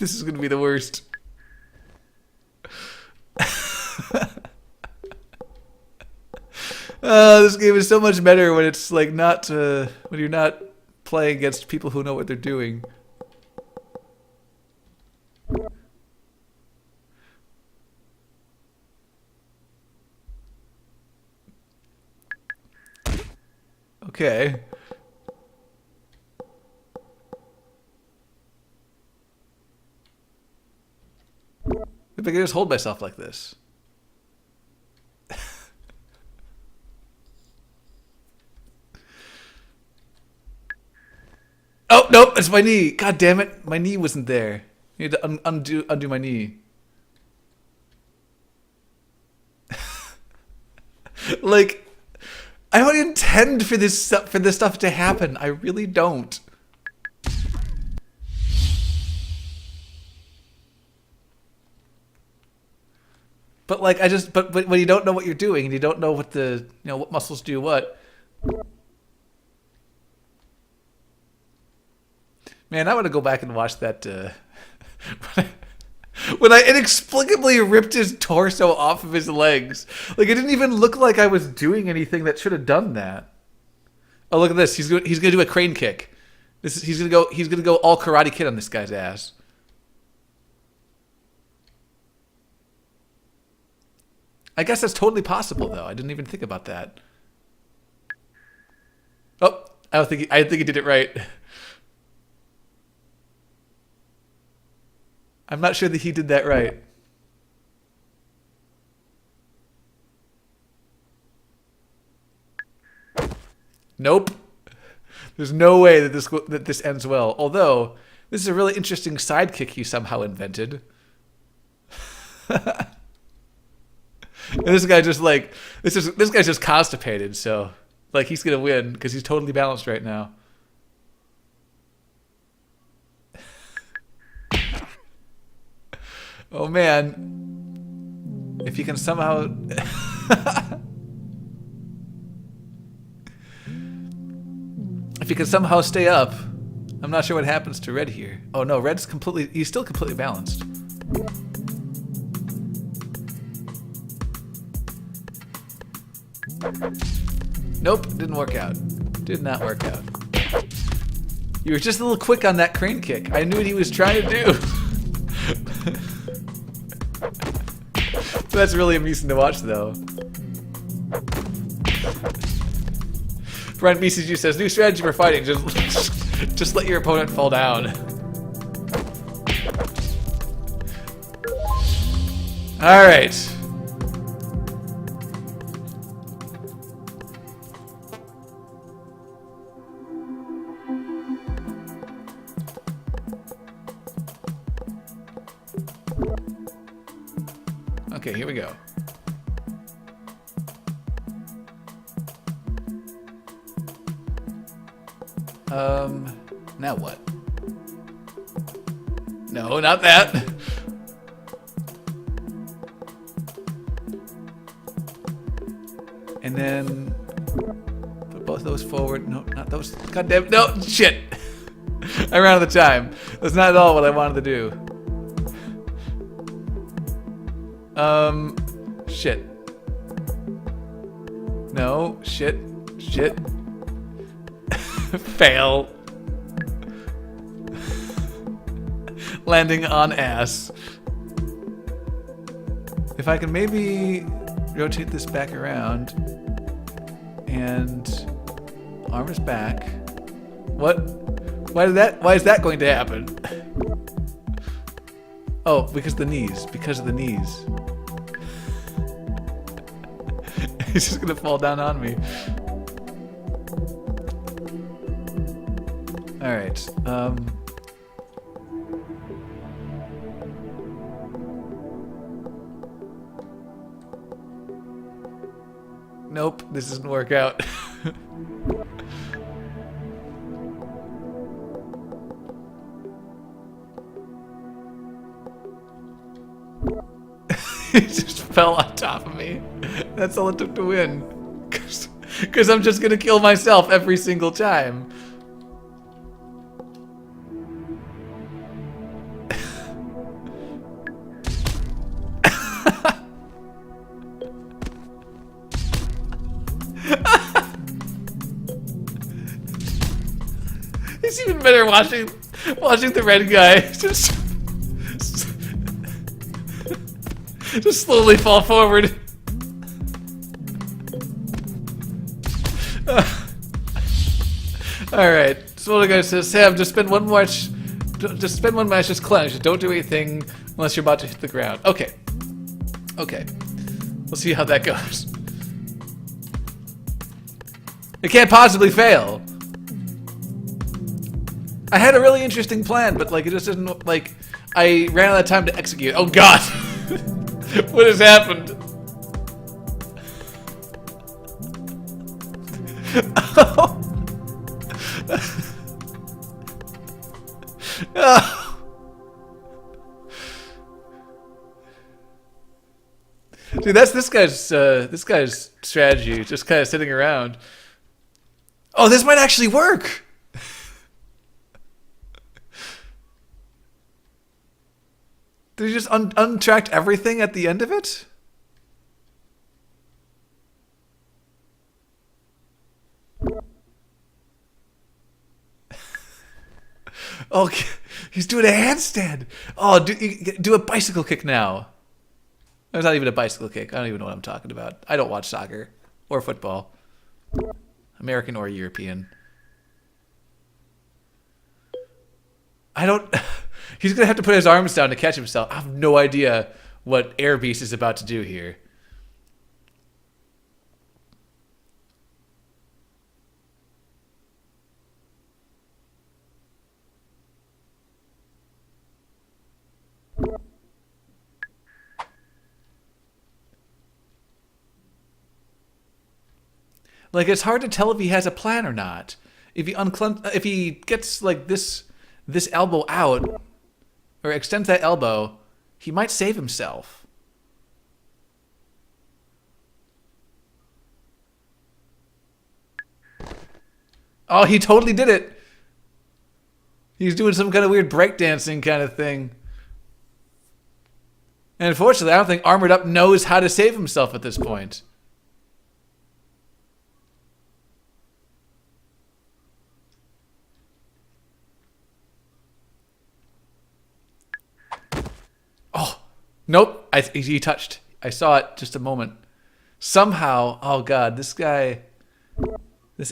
This is gonna be the worst. This game is so much better when it's like not when you're not playing against people who know what they're doing. Okay. If I could just hold myself like this. Oh, nope, it's my knee. God damn it. My knee wasn't there. You need to undo my knee. Like, I don't intend for this stuff to happen. I really don't. But like, but when you don't know what you're doing and you don't know what what muscles do what. Man, I want to go back and watch that. When I inexplicably ripped his torso off of his legs, like it didn't even look like I was doing anything that should have done that. Oh, look at this! He's gonna do a crane kick. He's gonna go all Karate Kid on this guy's ass. I guess that's totally possible, though. I didn't even think about that. Oh, I think he did it right. I'm not sure that he did that right. Nope. There's no way that this ends well. Although this is a really interesting sidekick he somehow invented. And this guy just like this guy's just constipated, so like he's gonna win because he's totally balanced right now. Oh man. If you can somehow if you can somehow stay up. I'm not sure what happens to Red here. Oh no, he's still completely balanced. Nope, didn't work out. Did not work out. You were just a little quick on that crane kick. I knew what he was trying to do. That's really amusing to watch, though. Brian BCG says, new strategy for fighting, just let your opponent fall down. Alright. Okay, here we go. Now what? No, not that. And then put both of those forward. No, not those. God damn it. No, shit. I ran out of the time. That's not at all what I wanted to do. Shit. No, shit. Fail. Landing on ass. If I can maybe rotate this back around and arm is back. What? Why is that going to happen? Oh, because of the knees. He's just gonna fall down on me. Alright, nope, this doesn't work out. He just fell on top of me. That's all it took to win. Because I'm just gonna kill myself every single time. It's even better watching the red guy just slowly fall forward. All right. So what the guy says, Sam, just spend one match just clench. Don't do anything unless you're about to hit the ground. Okay. We'll see how that goes. It can't possibly fail. I had a really interesting plan, but like it just didn't, like I ran out of time to execute. Oh god. What has happened? Oh. Dude, that's this guy's strategy, just kind of sitting around. Oh, this might actually work. Did he just untracked everything at the end of it? Oh, he's doing a handstand. Oh, do a bicycle kick now. It's not even a bicycle kick. I don't even know what I'm talking about. I don't watch soccer or football, American or European. I don't. He's gonna have to put his arms down to catch himself. I have no idea what Air Beast is about to do here. Like, it's hard to tell if he has a plan or not. If he gets like this elbow out or extends that elbow, he might save himself. Oh, he totally did it. He's doing some kind of weird breakdancing kind of thing. And unfortunately, I don't think Armored Up knows how to save himself at this point. Oh, nope. He touched. I saw it just a moment. Somehow, oh god, this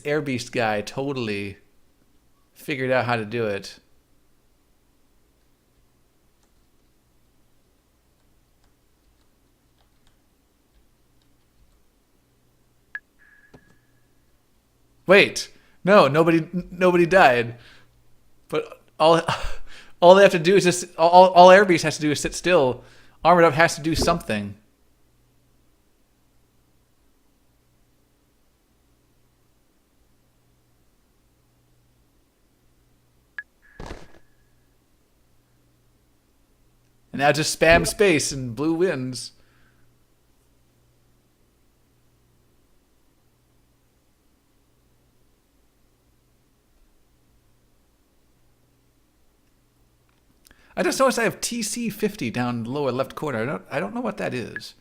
Air Beast guy totally figured out how to do it. Wait, no, nobody died. But all they have to do is just all Air Beast has to do is sit still. Armored Up has to do something. And now just spam space and blue wins. I just noticed I have TC50 down in the lower left corner. I don't know what that is.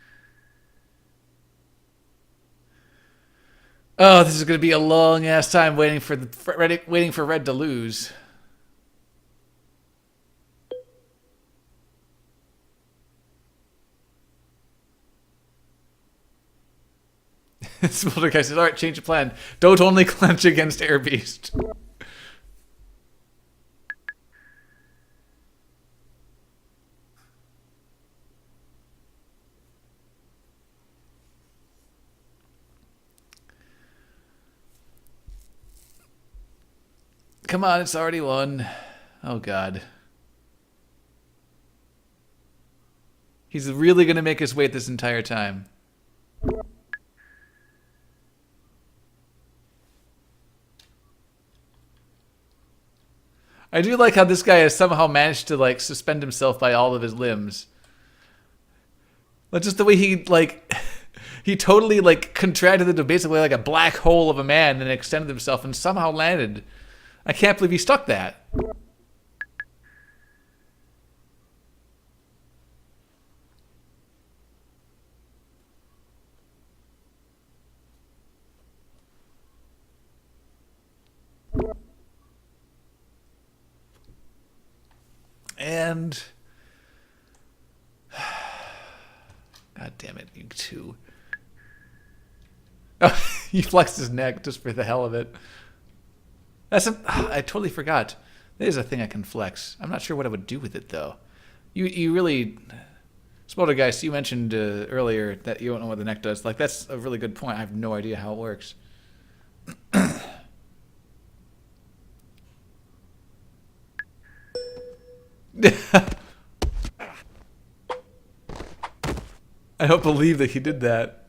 Oh, this is going to be a long ass time waiting for Red to lose. Smolder guy says, "All right, change the plan. Don't only clench against Air Beast." Come on, it's already won. Oh god. He's really going to make us wait this entire time. I do like how this guy has somehow managed to like suspend himself by all of his limbs. But just the way he like he totally like contracted into basically like a black hole of a man and extended himself and somehow landed. I can't believe he stuck that. And god damn it, you two. Oh, he flexed his neck just for the hell of it. I totally forgot. There's a thing I can flex. I'm not sure what I would do with it though. You really, Smolder guys, you mentioned earlier that you don't know what the neck does. Like that's a really good point. I have no idea how it works. I don't believe that he did that.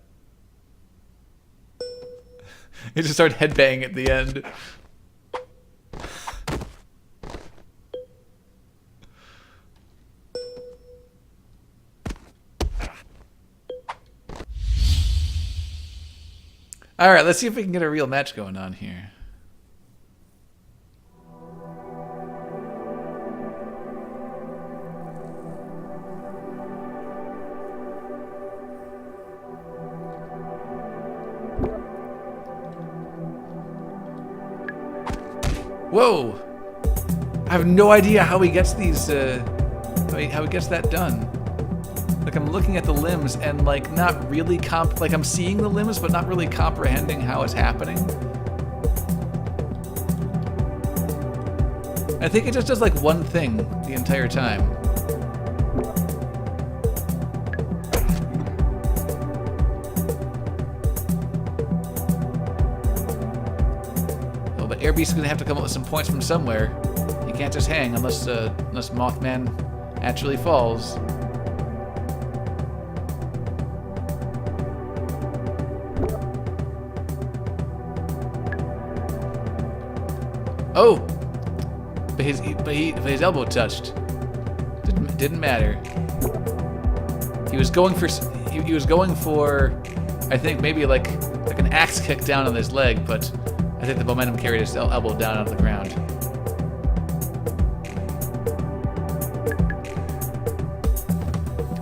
He just started headbanging at the end. All right, let's see if we can get a real match going on here. Whoa! I have no idea how he gets these, how he gets that done. Like, I'm looking at the limbs and, like, not really like, I'm seeing the limbs, but not really comprehending how it's happening. I think it just does, like, one thing the entire time. Oh, but Airbeast's gonna have to come up with some points from somewhere. You can't just hang unless Mothman actually falls. Oh, but his elbow touched. Didn't matter. He was going for I think maybe like an axe kick down on his leg, but I think the momentum carried his elbow down off the ground.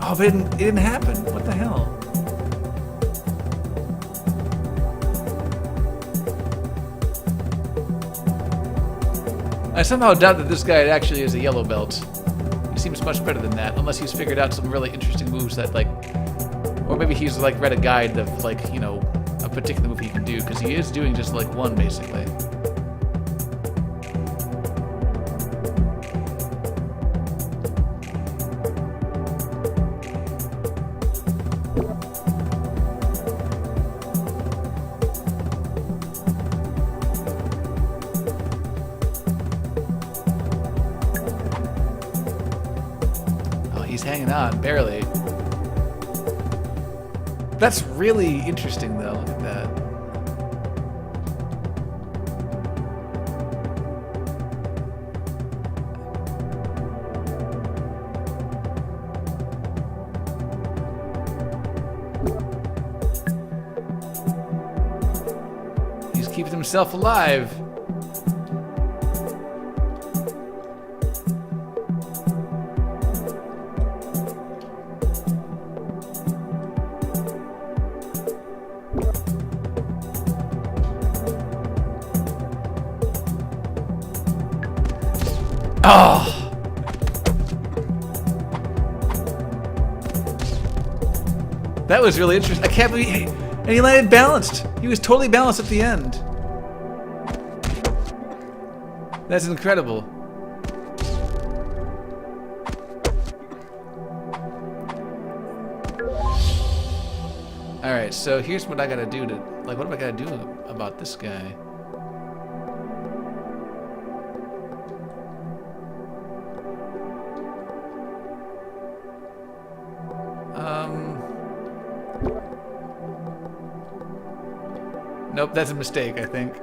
Oh, but it didn't happen. What the hell? I somehow doubt that this guy actually is a yellow belt. He seems much better than that, unless he's figured out some really interesting moves that, like, or maybe he's like read a guide of, like, you know, a particular move he can do, because he is doing just like one basically. He's hanging on, barely. That's really interesting, though. Look at that. He's keeping himself alive. Oh! That was really interesting. I can't believe... And he landed balanced. He was totally balanced at the end. That's incredible. Alright, so here's what I gotta do to... Like, what am I gotta do about this guy? Nope, that's a mistake, I think.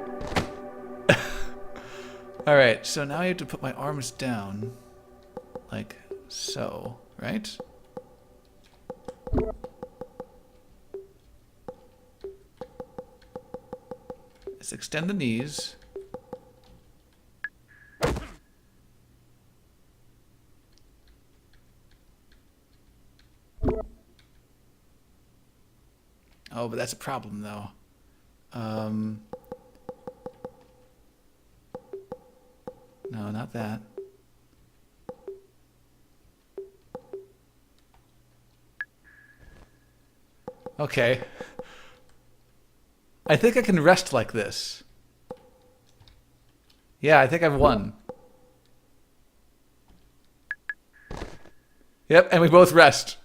Alright, so now I have to put my arms down. Like so, right? Let's extend the knees. Oh, but that's a problem, though. No, not that. Okay. I think I can rest like this. Yeah, I think I've won. Yep, and we both rest.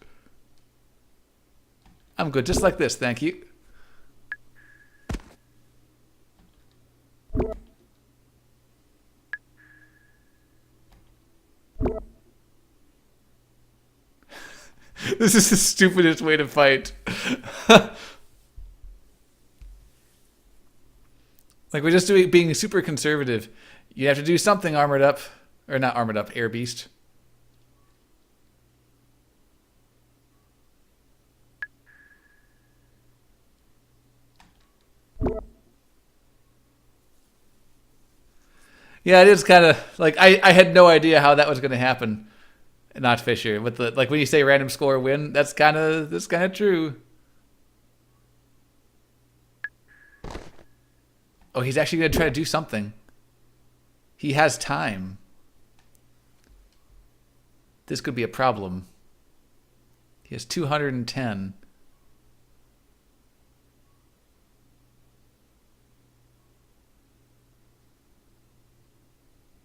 I'm good, just like this, thank you. This is the stupidest way to fight. Like we're just being super conservative. You have to do something armored up, or not armored up, air beast. Yeah, it is kind of like I had no idea how that was going to happen. Not Fisher, with the like when you say random score win, that's kind of true. Oh, he's actually going to try to do something. He has time. This could be a problem. He has 210.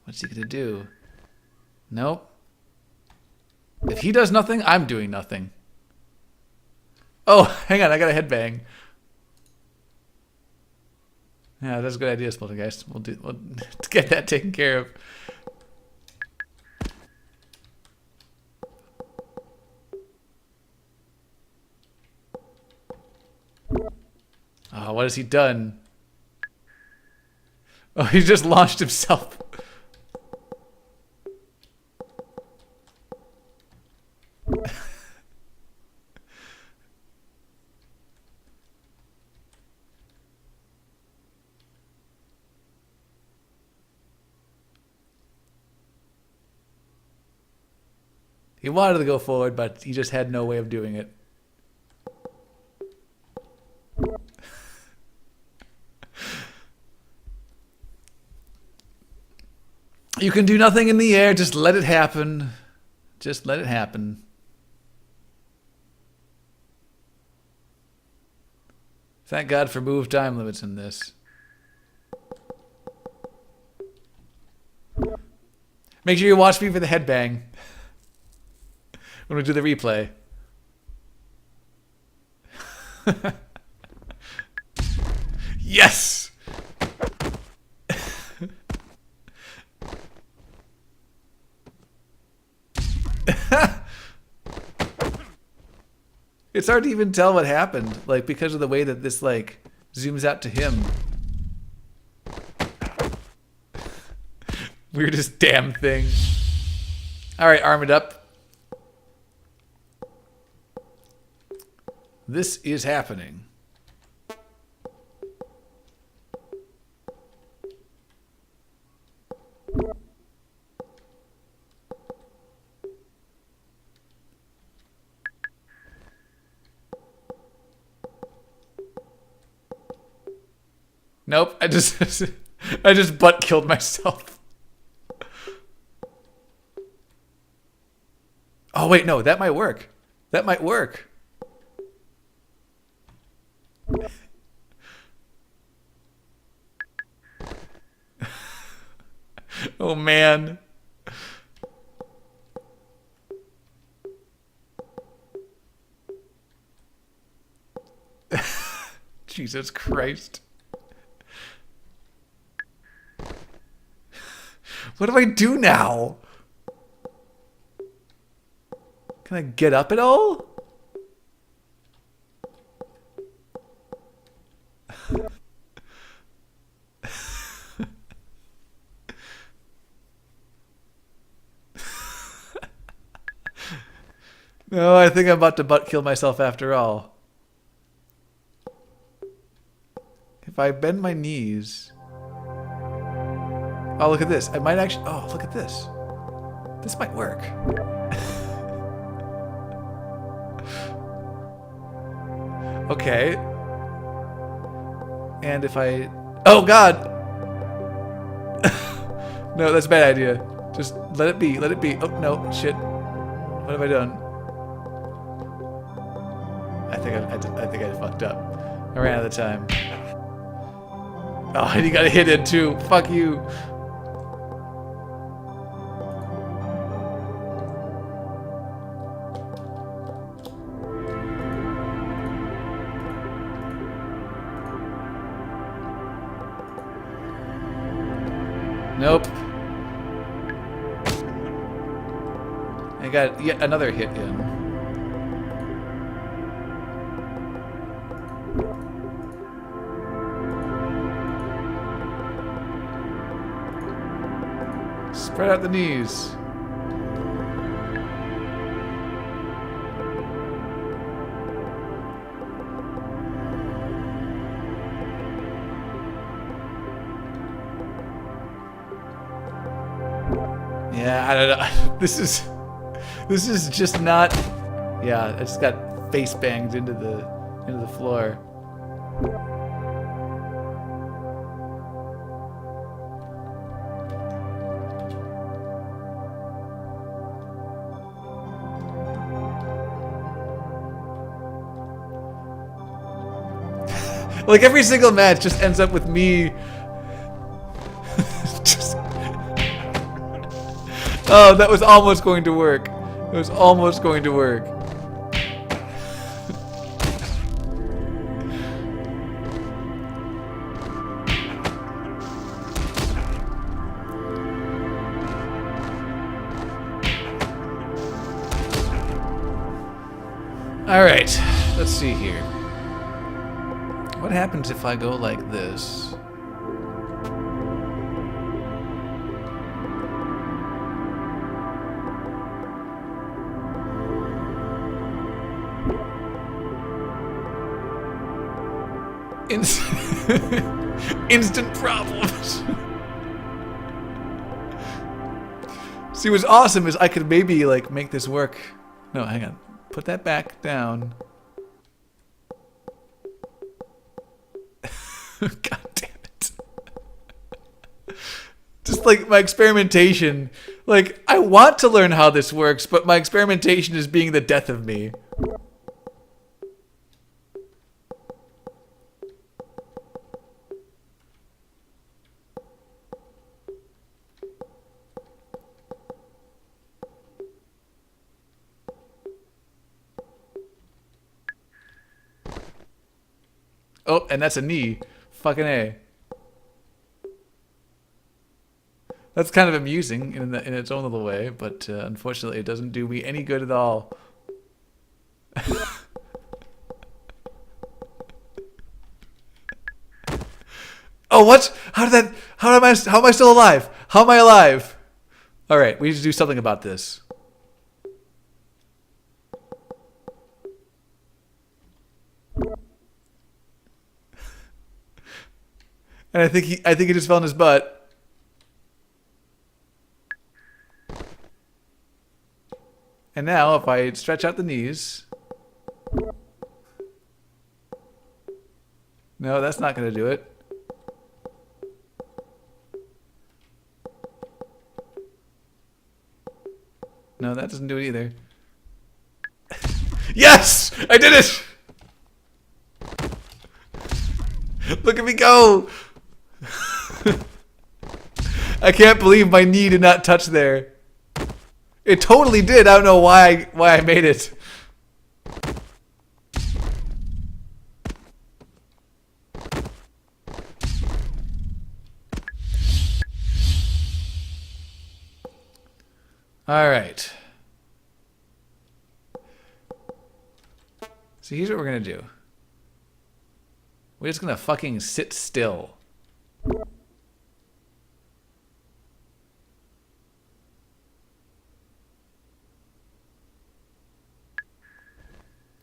What's he going to do? Nope. If he does nothing, I'm doing nothing. Oh, hang on. I got a headbang. Yeah, that's a good idea, Spoltergeist. We'll get that taken care of. Oh, what has he done? Oh, he just launched himself. He wanted to go forward, but he just had no way of doing it. You can do nothing in the air, just let it happen. Just let it happen. Thank God for move time limits in this. Make sure you watch me for the headbang when we do the replay. Yes! It's hard to even tell what happened, like, because of the way that this, like, zooms out to him. Weirdest damn thing. Alright, arm it up. This is happening. Nope, I just butt killed myself. Oh wait, no, that might work. That might work. Oh man. Jesus Christ. What do I do now? Can I get up at all? No, I think I'm about to butt kill myself after all. If I bend my knees... Oh, look at this. I might actually... Oh, look at this. This might work. Okay. And if I... Oh, God! No, that's a bad idea. Just let it be. Let it be. Oh, no. Shit. What have I done? I think I fucked up. I ran out of time. Oh, and you got hit it too. Fuck you. Nope. I got yet another hit in. Spread out the knees. Yeah, I don't know. This is just not. Yeah, I just got face banged into the floor. Like every single match just ends up with me. Just. Oh, that was almost going to work. It was almost going to work. All right, let's see here. What happens if I go like this? Instant problems. See, what's awesome is I could maybe like make this work. No, hang on. Put that back down. God damn it. Just like my experimentation. Like, I want to learn how this works, but my experimentation is being the death of me. Oh, and that's a knee. Fucking A. That's kind of amusing in its own little way, but unfortunately it doesn't do me any good at all. Oh, what? How am I still alive? How am I alive? All right, we need to do something about this. And I think he just fell on his butt. And now if I stretch out the knees. No, that's not going to do it. No, that doesn't do it either. Yes! I did it! Look at me go! I can't believe my knee did not touch there. It totally did. I don't know why I made it. All right. So here's what we're gonna do. We're just gonna fucking sit still.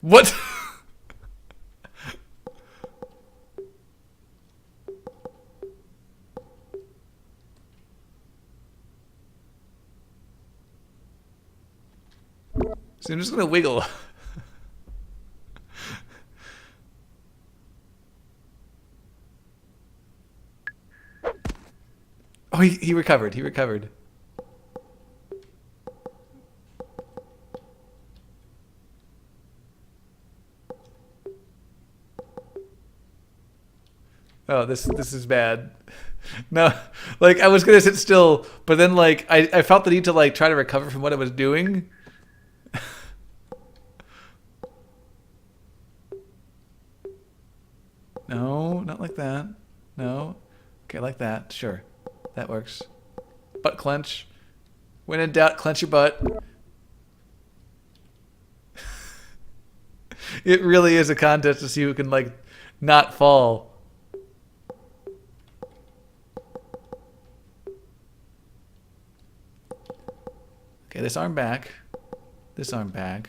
What? So I'm just gonna wiggle. Oh, he recovered. He recovered. Oh, this is bad. No, like I was gonna sit still, but then like I felt the need to like try to recover from what I was doing. No, not like that. No. Okay, like that. Sure. That works. Butt clench. When in doubt, clench your butt. It really is a contest to see who can like not fall. Okay, this arm back. This arm back.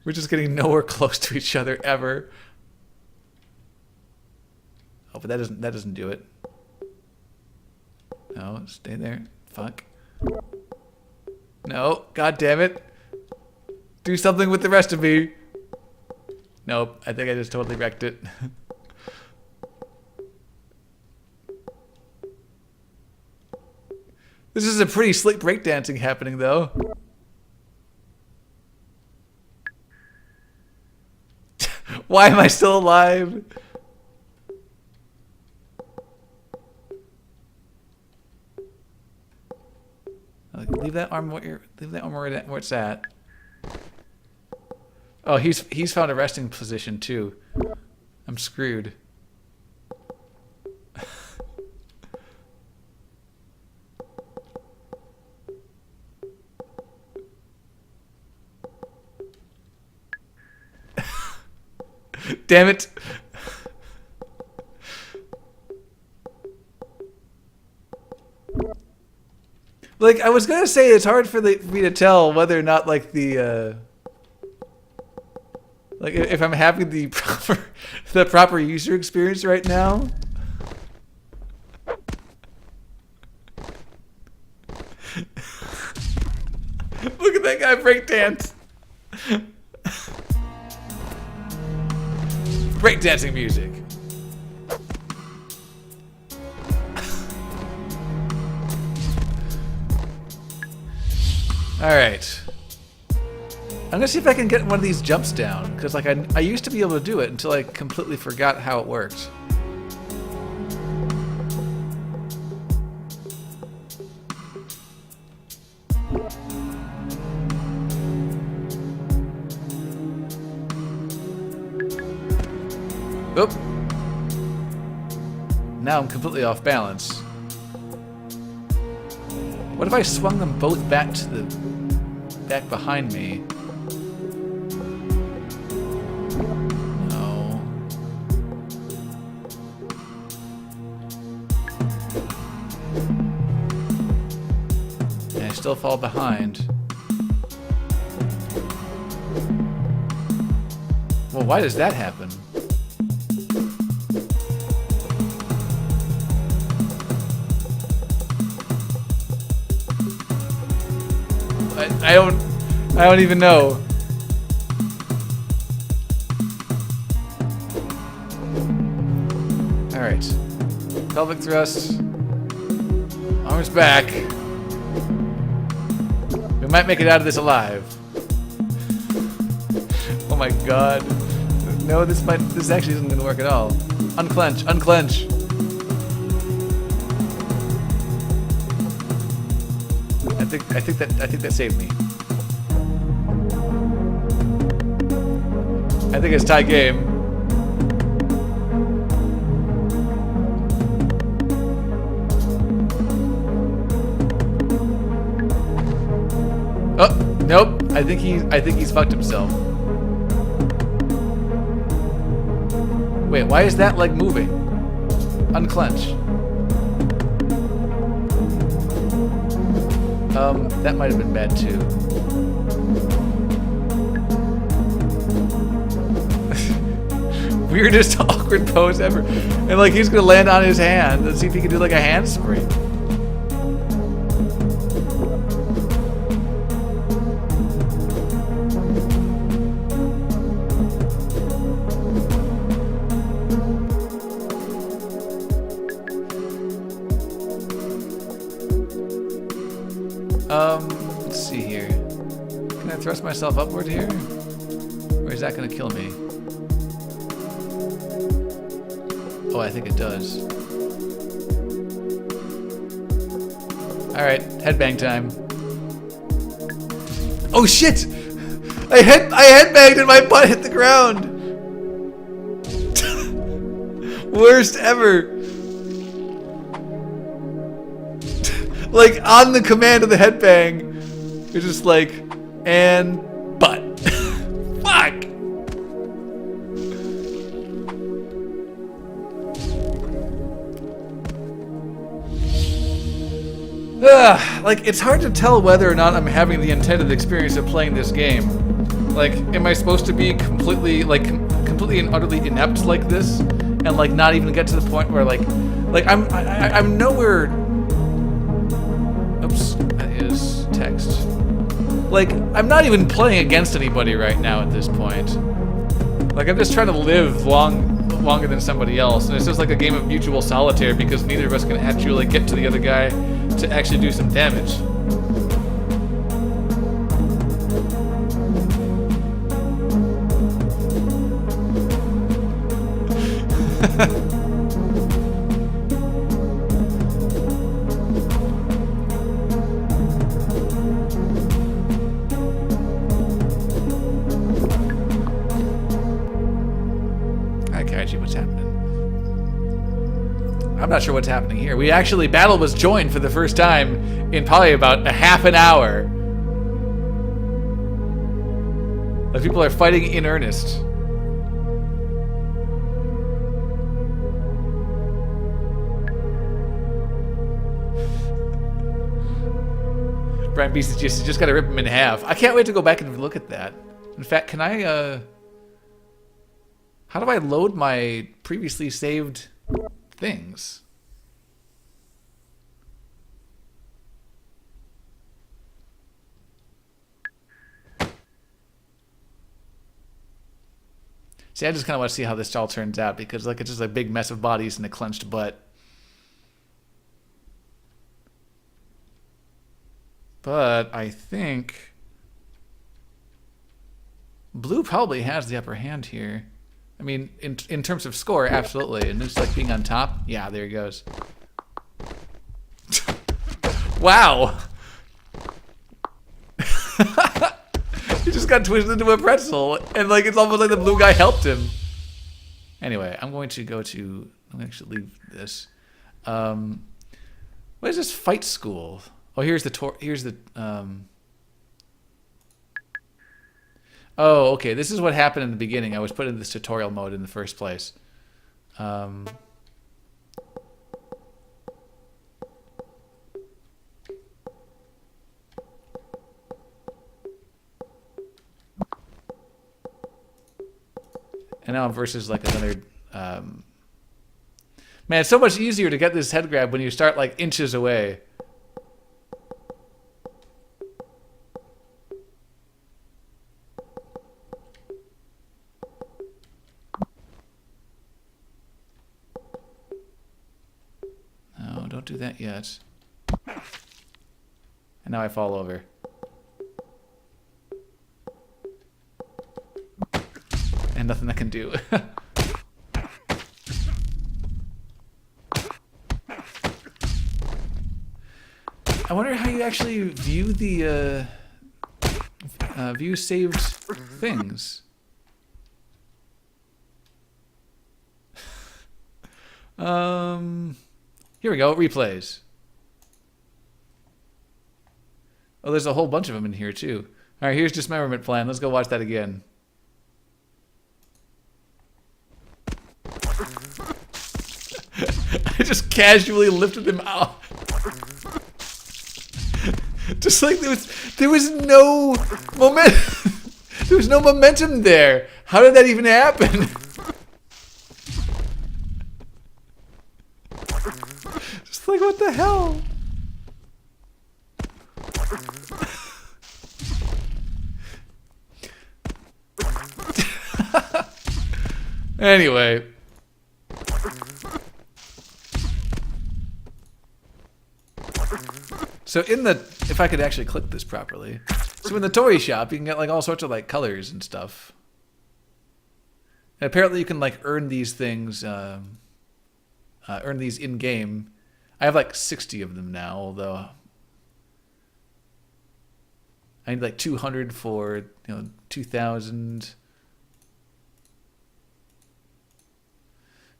We're just getting nowhere close to each other ever. Oh, but that doesn't do it. No, stay there. Fuck. No, god damn it. Do something with the rest of me. Nope, I think I just totally wrecked it. This is a pretty slick breakdancing happening, though. Why am I still alive? Leave that arm where it's at. Oh, he's found a resting position too. I'm screwed. Damn it. Like, I was gonna say it's hard for me to tell whether or not, like, like, if I'm having the proper user experience right now. Look at that guy breakdance. Breakdancing music. Alright. I'm gonna see if I can get one of these jumps down, because like I used to be able to do it until I completely forgot how it worked. Oop. Now I'm completely off balance. What if I swung them both back behind me? No. And I still fall behind. Well, why does that happen? I don't even know. All right, pelvic thrust, arms back. We might make it out of this alive. Oh my god! No, this actually isn't going to work at all. Unclench, unclench. I think that saved me. I think it's tie game. Oh, nope. I think he's fucked himself. Wait, why is that leg moving? Unclench. That might have been bad too. Weirdest awkward pose ever. And like he's gonna land on his hand. Let's see if he can do like a handspring. Let's see here. Can I thrust myself upward here? Or is that gonna kill me? Oh, I think it does. Alright, headbang time. Oh shit! I headbanged and my butt hit the ground! Worst ever! Like, on the command of the headbang, it's just like, and butt. Fuck! like, it's hard to tell whether or not I'm having the intended experience of playing this game. Like, am I supposed to be completely and utterly inept like this, and like not even get to the point where like I'm nowhere. Oops, that is text. Like, I'm not even playing against anybody right now at this point. Like, I'm just trying to live longer than somebody else, and it's just like a game of mutual solitaire because neither of us can actually get to the other guy to actually do some damage. What's happening? I'm not sure what's happening here. We actually, battle was joined for the first time in probably about a half an hour. Like, people are fighting in earnest. Brian Beast just gotta rip him in half. I can't wait to go back and look at that. In fact, can I, how do I load my previously saved things? See, I just kind of want to see how this all turns out because, like, it's just a big mess of bodies and a clenched butt. But I think blue probably has the upper hand here. I mean, in terms of score, absolutely. And just like being on top, yeah, there he goes. Wow. He just got twisted into a pretzel, and like it's almost like the blue guy helped him. Anyway, I'm going to go to. I'm going to actually leave this. What is this fight school? Oh, here's the Oh, okay. This is what happened in the beginning. I was put in this tutorial mode in the first place. And now I'm versus like another. Man, it's so much easier to get this head grab when you start like inches away. Don't do that yet. And now I fall over. And nothing I can do. I wonder how you actually view the view saved things. Here we go, replays. Oh, there's a whole bunch of them in here too. All right, here's Dismemberment Plan. Let's go watch that again. I just casually lifted him out. Just like there was no momentum. There was no momentum there. How did that even happen? Just like, what the hell? Anyway. So in the, if I could actually click this properly. So in the toy shop, you can get like all sorts of like colors and stuff. And apparently you can like earn these things, earn these in game. I have like 60 of them now, although I need like 200 for, 2,000.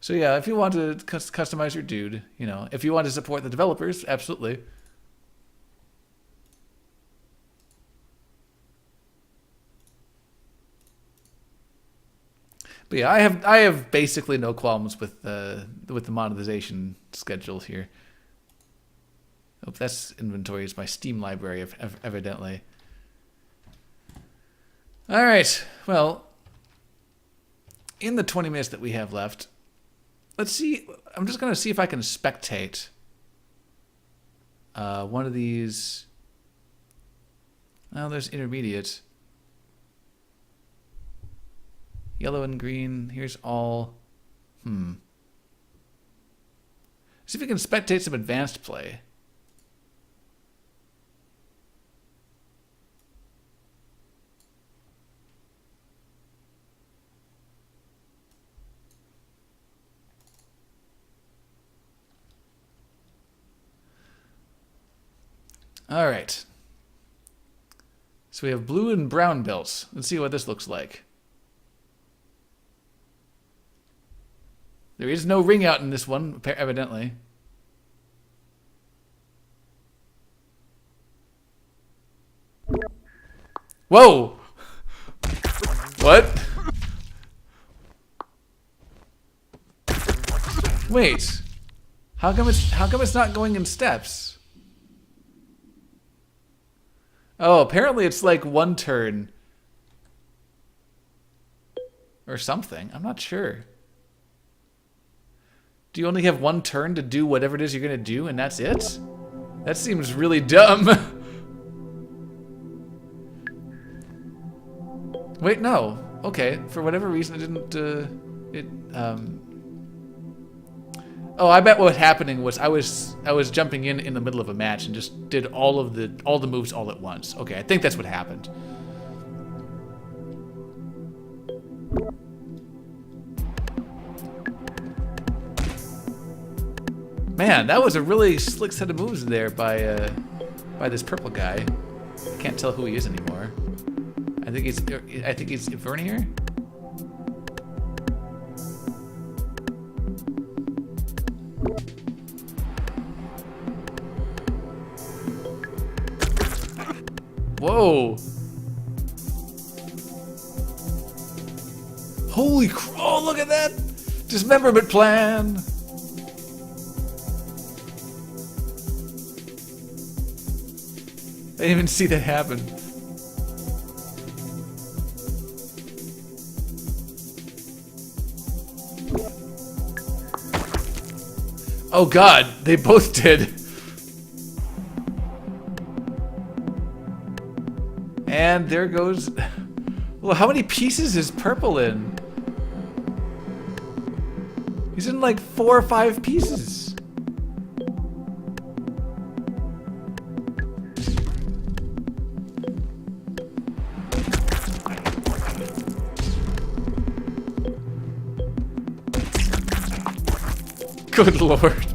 So yeah, if you want to customize your dude, if you want to support the developers, absolutely. But yeah, I have basically no qualms with the monetization schedule here. Oh, that's inventory. Is my Steam library, evidently. All right. Well, in the 20 minutes that we have left, let's see. I'm just going to see if I can spectate one of these. Oh, there's intermediate. Yellow and green. Here's all. See if we can spectate some advanced play. All right. So we have blue and brown belts. Let's see what this looks like. There is no ring out in this one, evidently. Whoa! What? Wait. How come it's not going in steps? Oh, apparently it's like one turn. Or something. I'm not sure. Do you only have one turn to do whatever it is you're going to do and that's it? That seems really dumb. Wait, no. Okay, for whatever reason it didn't, Oh, I bet what happening was I was jumping in the middle of a match and just did all the moves all at once. Okay, I think that's what happened. Man, that was a really slick set of moves there by this purple guy. I can't tell who he is anymore. I think he's Vernier. Whoa! Holy crap! Oh, look at that! Dismemberment plan. I didn't even see that happen. Oh god, they both did. And there goes... Well, how many pieces is purple in? He's in like 4 or 5 pieces. Good lord.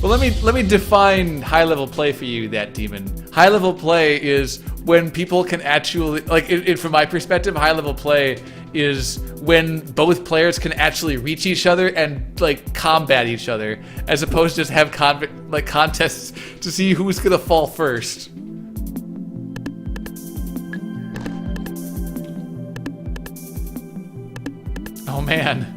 Well, let me define high-level play for you, that demon. High-level play is when people can actually, like, from my perspective, high-level play is when both players can actually reach each other and, like, combat each other, as opposed to just have contests to see who's gonna fall first. Oh man.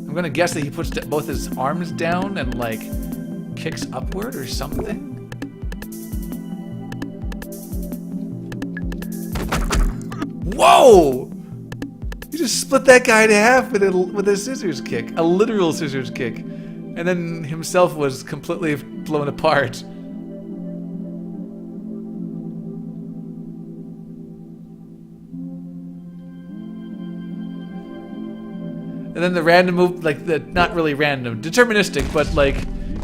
I'm gonna guess that he puts both his arms down and like kicks upward or something. Whoa! You just split that guy in half with a scissors kick, a literal scissors kick, and then himself was completely blown apart. And then the random move, like the, not really random, deterministic, but like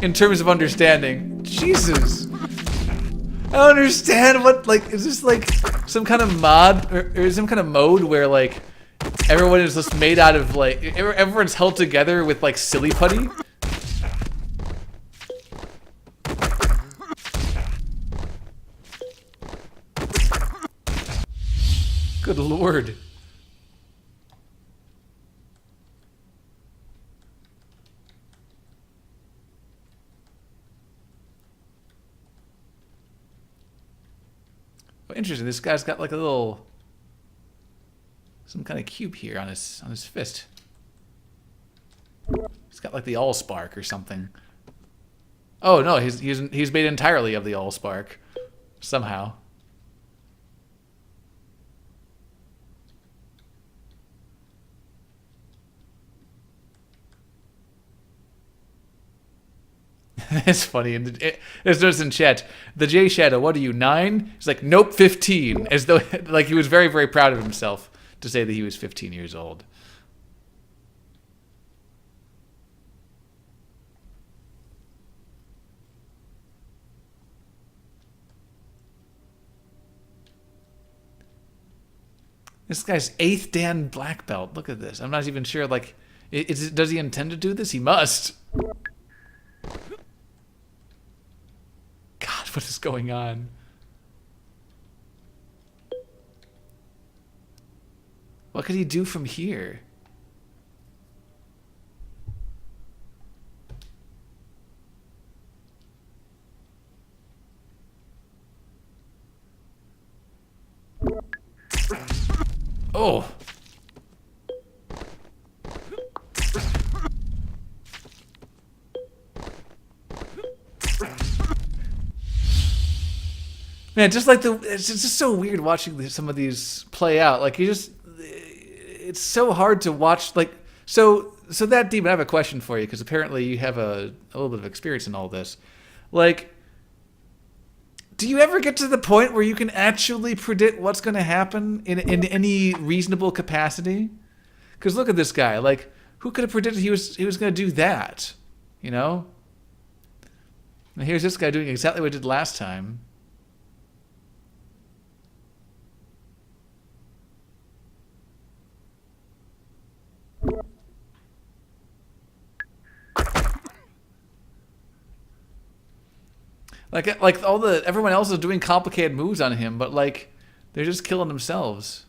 in terms of understanding. Jesus. I don't understand what, like, is this like some kind of mod or some kind of mode where like everyone is just made out of like, everyone's held together with like silly putty? Good lord. Interesting, this guy's got like a little some kind of cube here on his fist. He's got like the Allspark or something. Oh no, he's made entirely of the Allspark somehow. It's funny. And as noticed in chat, the J Shadow, what are you, 9? He's like, nope, 15. As though like he was very, very proud of himself to say that he was 15 years old. This guy's 8th Dan black belt. Look at this. I'm not even sure, like, does he intend to do this? He must. God, what is going on? What could he do from here? Oh. Man, just like it's just so weird watching some of these play out. Like it's so hard to watch. Like so that demon. I have a question for you because apparently you have a little bit of experience in all this. Like, do you ever get to the point where you can actually predict what's going to happen in any reasonable capacity? Because look at this guy. Like, who could have predicted he was going to do that? You know. And here's this guy doing exactly what he did last time. Like everyone else is doing complicated moves on him, but like they're just killing themselves.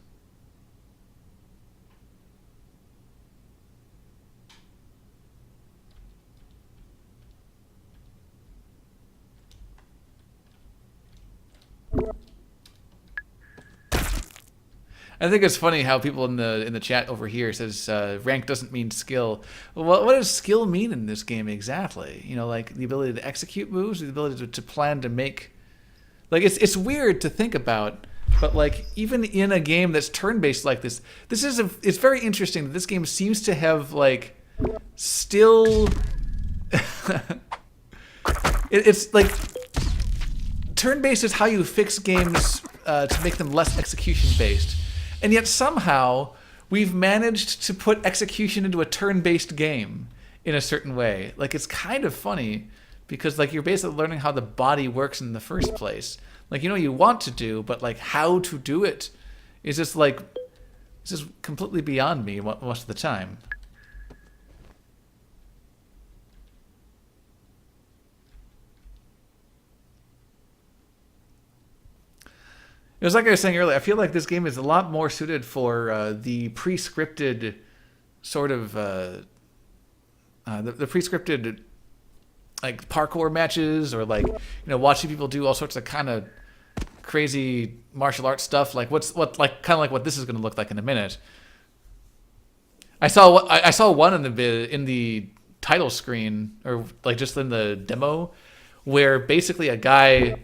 I think it's funny how people in the chat over here says rank doesn't mean skill. Well, what does skill mean in this game exactly? You know, like the ability to execute moves, the ability to plan to make. Like it's weird to think about, but like even in a game that's turn-based like this, it's very interesting that this game seems to have like still. It's like turn-based is how you fix games to make them less execution-based. And yet somehow we've managed to put execution into a turn-based game in a certain way. Like it's kind of funny because like you're basically learning how the body works in the first place. Like you know what you want to do, but like how to do it is just like it's just completely beyond me most of the time. It was like I was saying earlier, I feel like this game is a lot more suited for the pre-scripted sort of the pre-scripted like parkour matches or like watching people do all sorts of kind of crazy martial arts stuff. Like what this is going to look like in a minute. I saw one in the title screen or like just in the demo where basically a guy.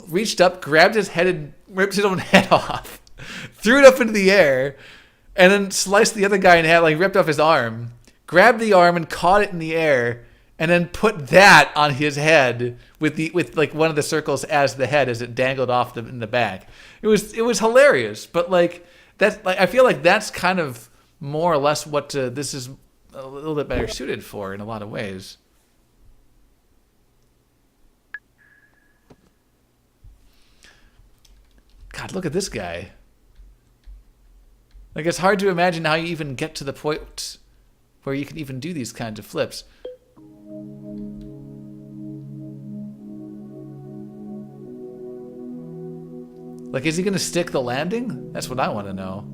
Reached up, grabbed his head and ripped his own head off, threw it up into the air, and then sliced the other guy in half, like ripped off his arm, grabbed the arm and caught it in the air, and then put that on his head with like one of the circles as the head as it dangled off in the back. It was hilarious, but like that, like I feel like that's kind of more or less what this is a little bit better suited for in a lot of ways. God, look at this guy. Like, it's hard to imagine how you even get to the point where you can even do these kinds of flips. Like, is he going to stick the landing? That's what I want to know.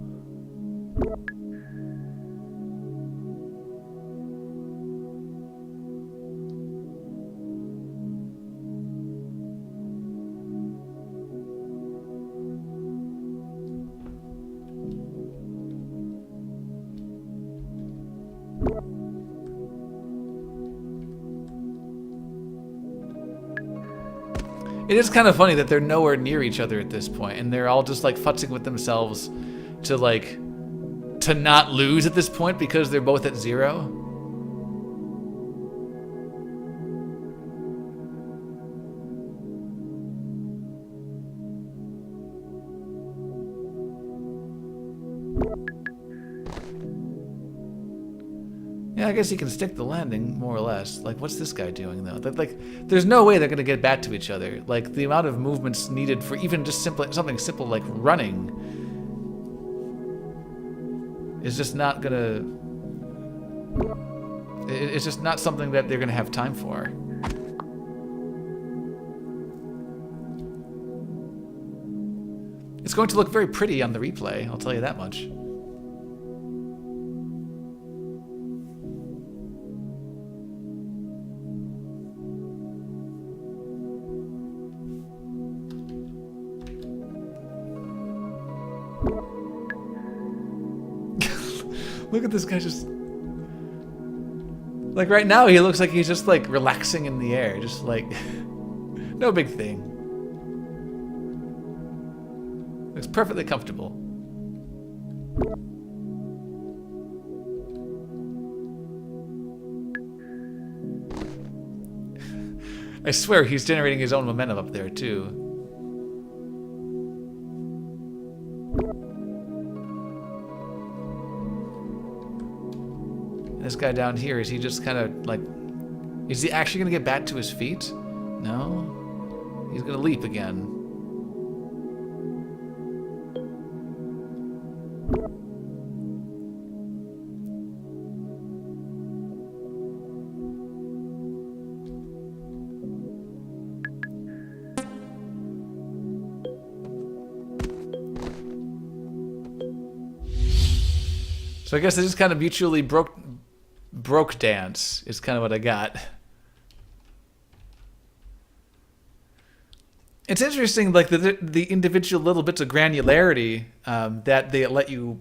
It is kind of funny that they're nowhere near each other at this point, and they're all just like futzing with themselves to not lose at this point because they're both at 0. Yeah, I guess he can stick the landing, more or less. Like, what's this guy doing, though? Like, there's no way they're going to get back to each other. Like, the amount of movements needed for even just something simple like running is just not going to... It's just not something that they're going to have time for. It's going to look very pretty on the replay, I'll tell you that much. Look at this guy just... Like, right now, he looks like he's just, like, relaxing in the air. Just, like... no big thing. Looks perfectly comfortable. I swear, he's generating his own momentum up there, too. This guy down here, is he just kind of like... Is he actually going to get back to his feet? No? He's going to leap again. So I guess they just kind of mutually broke dance is kind of what I got. It's interesting, like the individual little bits of granularity that they let you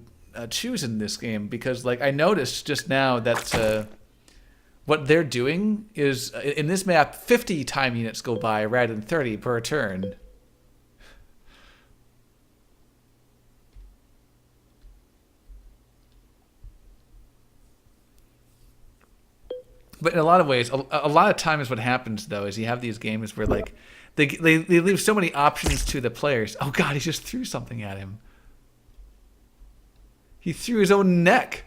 choose in this game, because like I noticed just now that what they're doing is in this map 50 time units go by rather than 30 per turn. But in a lot of ways, a lot of times what happens, though, is you have these games where, like, they leave so many options to the players. Oh, God, he just threw something at him. He threw his own neck.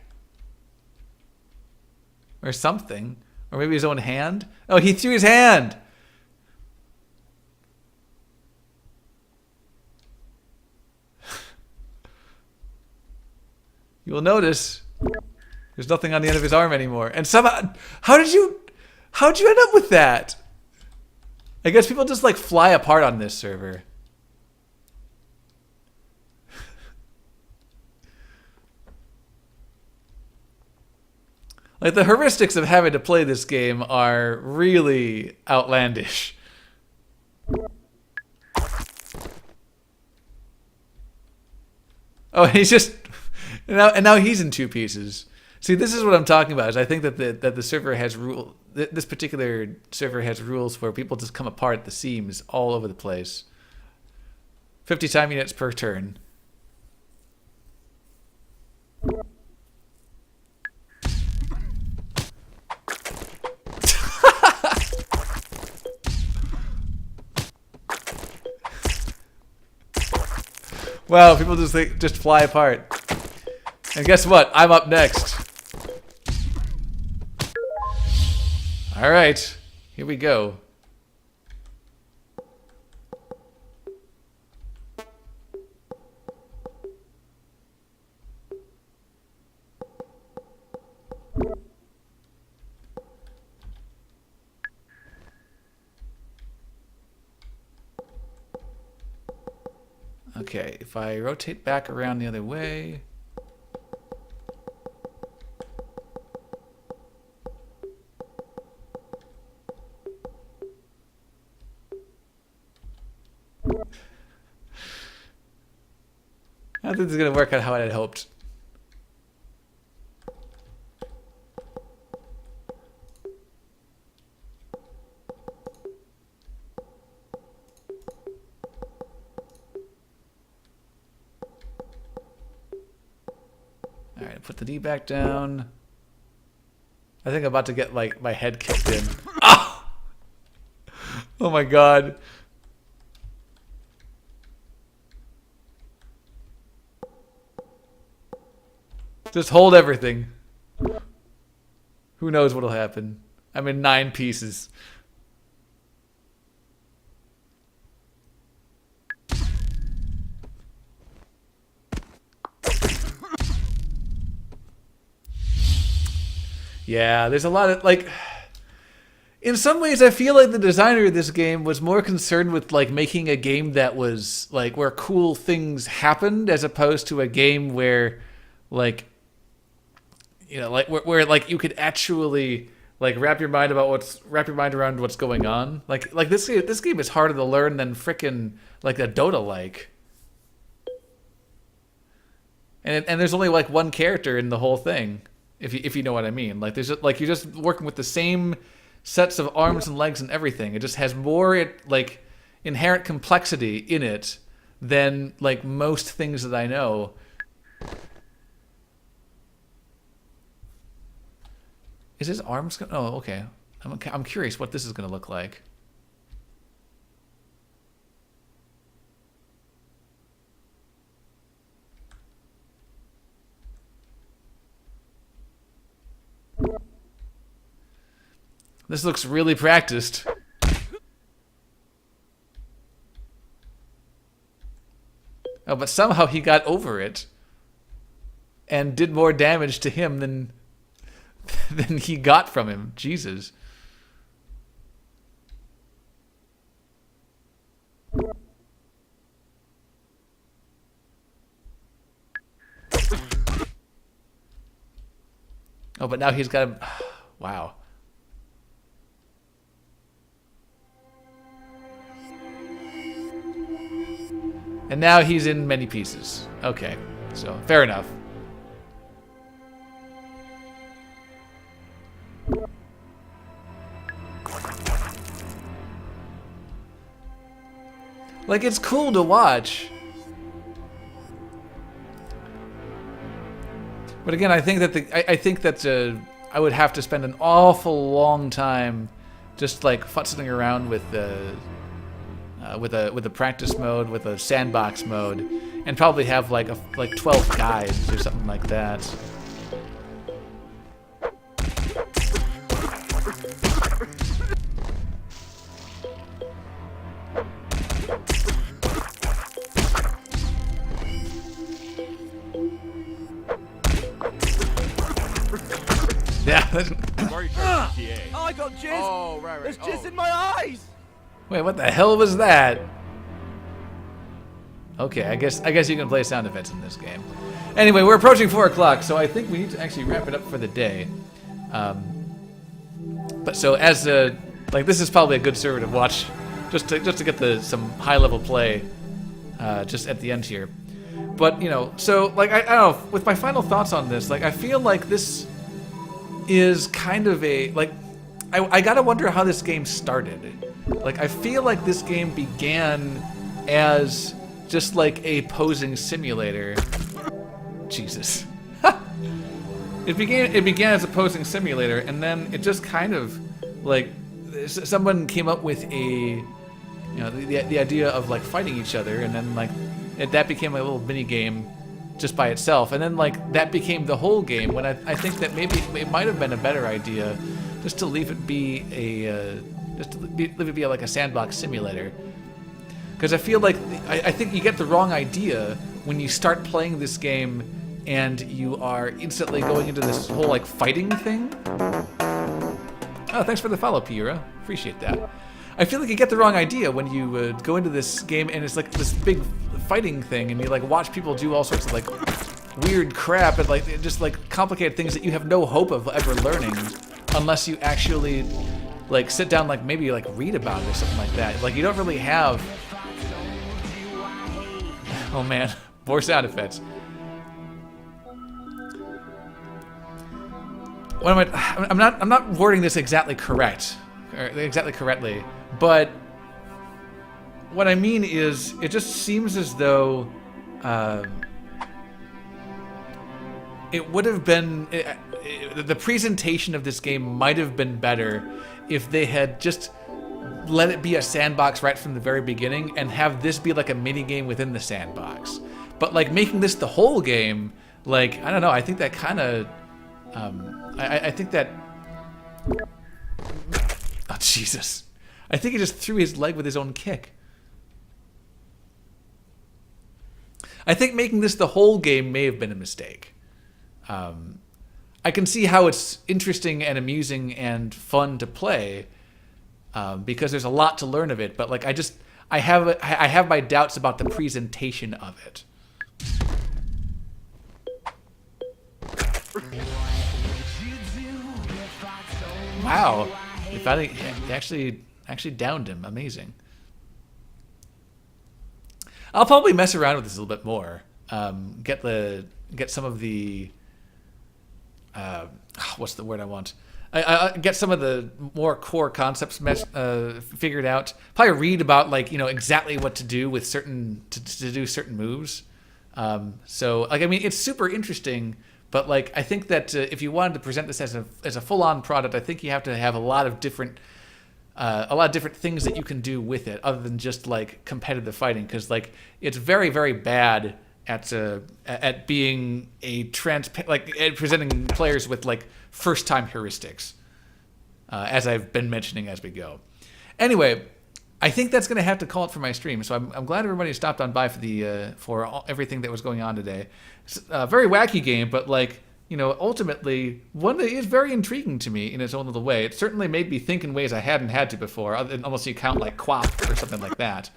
Or something. Or maybe his own hand. Oh, he threw his hand. You will notice... There's nothing on the end of his arm anymore. And somehow, how'd you end up with that? I guess people just like fly apart on this server. Like the heuristics of having to play this game are really outlandish. Oh, he's just and now he's in 2 pieces. See, this is what I'm talking about. Is I think that the server has this particular server has rules where people just come apart at the seams all over the place. 50 time units per turn. Wow, people just fly apart. And guess what? I'm up next. All right, here we go. Okay, if I rotate back around the other way... I don't think this is going to work out how I had hoped. Put the knee back down. I think I'm about to get like my head kicked in. Oh! Oh my god. Just hold everything. Who knows what'll happen? I'm in 9 pieces. Yeah, there's a lot of, like... In some ways, I feel like the designer of this game was more concerned with, like, making a game that was, like, where cool things happened, as opposed to a game where, like... You know, like where like you could actually like wrap your mind around what's going on. Like this game is harder to learn than frickin' like a Dota like. And there's only like one character in the whole thing, if you know what I mean. Like there's just, like you're just working with the same sets of arms and legs and everything. It just has more like inherent complexity in it than like most things that I know. Is his arms gonna... Oh, okay. I'm curious what this is gonna look like. This looks really practiced. Oh, but somehow he got over it and did more damage to him than he got from him. Jesus. Oh, but now he's got him. Wow. And now he's in many pieces. Okay, so fair enough. Like, it's cool to watch. But again, I think that I would have to spend an awful long time just like futzing around with the with a practice mode, with a sandbox mode, and probably have like 12 guides or something like that. Yeah. Oh, I got jizz. Oh, right. There's jizz in my eyes. Wait, what the hell was that? Okay, I guess you can play sound effects in this game. Anyway, we're approaching 4 o'clock, so I think we need to actually wrap it up for the day. But so as like this is probably a good server to watch, just to get some high level play, just at the end here. But you know, so like I don't know, with my final thoughts on this, like I feel like this is kind of a like I gotta wonder how this game started. Like I feel like this game began as just like a posing simulator. Jesus. It began as a posing simulator, and then it just kind of like someone came up with the idea of like fighting each other, and then like that became a little mini game just by itself, and then like that became the whole game. When I think that maybe it might have been a better idea just to leave it be like a sandbox simulator, because I feel like I think you get the wrong idea when you start playing this game and you are instantly going into this whole like fighting thing. Oh, thanks for the follow, Pira. Appreciate that. I feel like you get the wrong idea when you go into this game and it's like this big fighting thing, and you like watch people do all sorts of like weird crap and like just like complicated things that you have no hope of ever learning unless you actually like sit down, like maybe like read about it or something like that. Like you don't really have. Oh man, more sound effects. What am I? I'm not wording this exactly correctly, but what I mean is, it just seems as though it would have been the presentation of this game might have been better if they had just let it be a sandbox right from the very beginning and have this be like a mini game within the sandbox. But like making this the whole game, like I don't know, I think that kind of I think that oh Jesus, I think he just threw his leg with his own kick. I think making this the whole game may have been a mistake. I can see how it's interesting and amusing and fun to play because there's a lot to learn of it. But like, I have my doubts about the presentation of it. Wow, he actually downed him. Amazing. I'll probably mess around with this a little bit more. Get some of the what's the word I want? I get some of the more core concepts figured out. Probably read about like exactly what to do with certain to do certain moves. So like I mean it's super interesting, but like I think that if you wanted to present this as a full on product, I think you have to have a lot of different things that you can do with it other than just like competitive fighting, because like it's very very bad at being at presenting players with like first time heuristics, as I've been mentioning as we go. Anyway, I think that's going to have to call it for my stream. So I'm glad everybody stopped on by for everything that was going on today. It's a very wacky game, but like ultimately one that is very intriguing to me in its own little way. It certainly made me think in ways I hadn't had to before, unless you count like QWOP or something like that.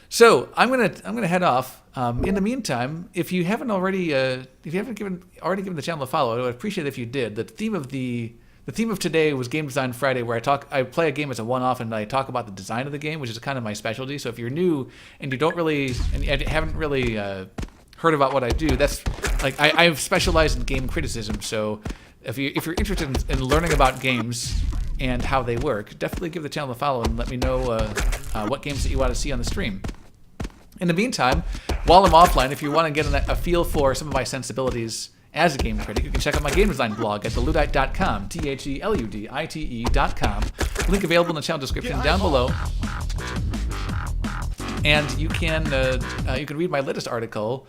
So I'm gonna head off. In the meantime, if you haven't already given the channel a follow, I would appreciate it if you did. The theme of today was Game Design Friday, where I play a game as a one-off and I talk about the design of the game, which is kind of my specialty. So if you're new and you haven't really heard about what I do, that's like I've specialized in game criticism. So if you're interested in learning about games and how they work, definitely give the channel a follow and let me know what games that you want to see on the stream. In the meantime, while I'm offline, if you want to get a feel for some of my sensibilities as a game critic, you can check out my game design blog at theluddite.com, TheLudite.com. Link available in the channel description down below. And you can read my latest article,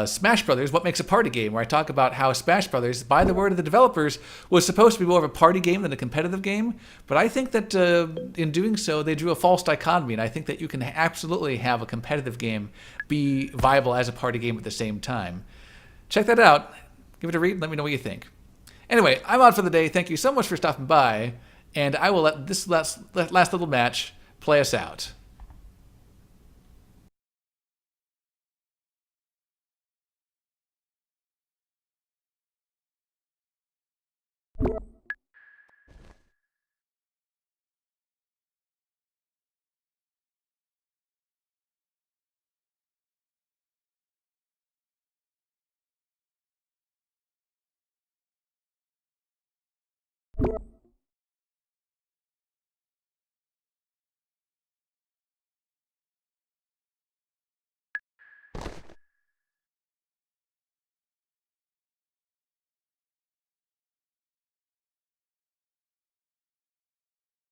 Smash Brothers, What Makes a Party Game, where I talk about how Smash Brothers, by the word of the developers, was supposed to be more of a party game than a competitive game. But I think that in doing so, they drew a false dichotomy, and I think that you can absolutely have a competitive game be viable as a party game at the same time. Check that out. Give it a read. Let me know what you think. Anyway, I'm out for the day. Thank you so much for stopping by, and I will let this last little match play us out.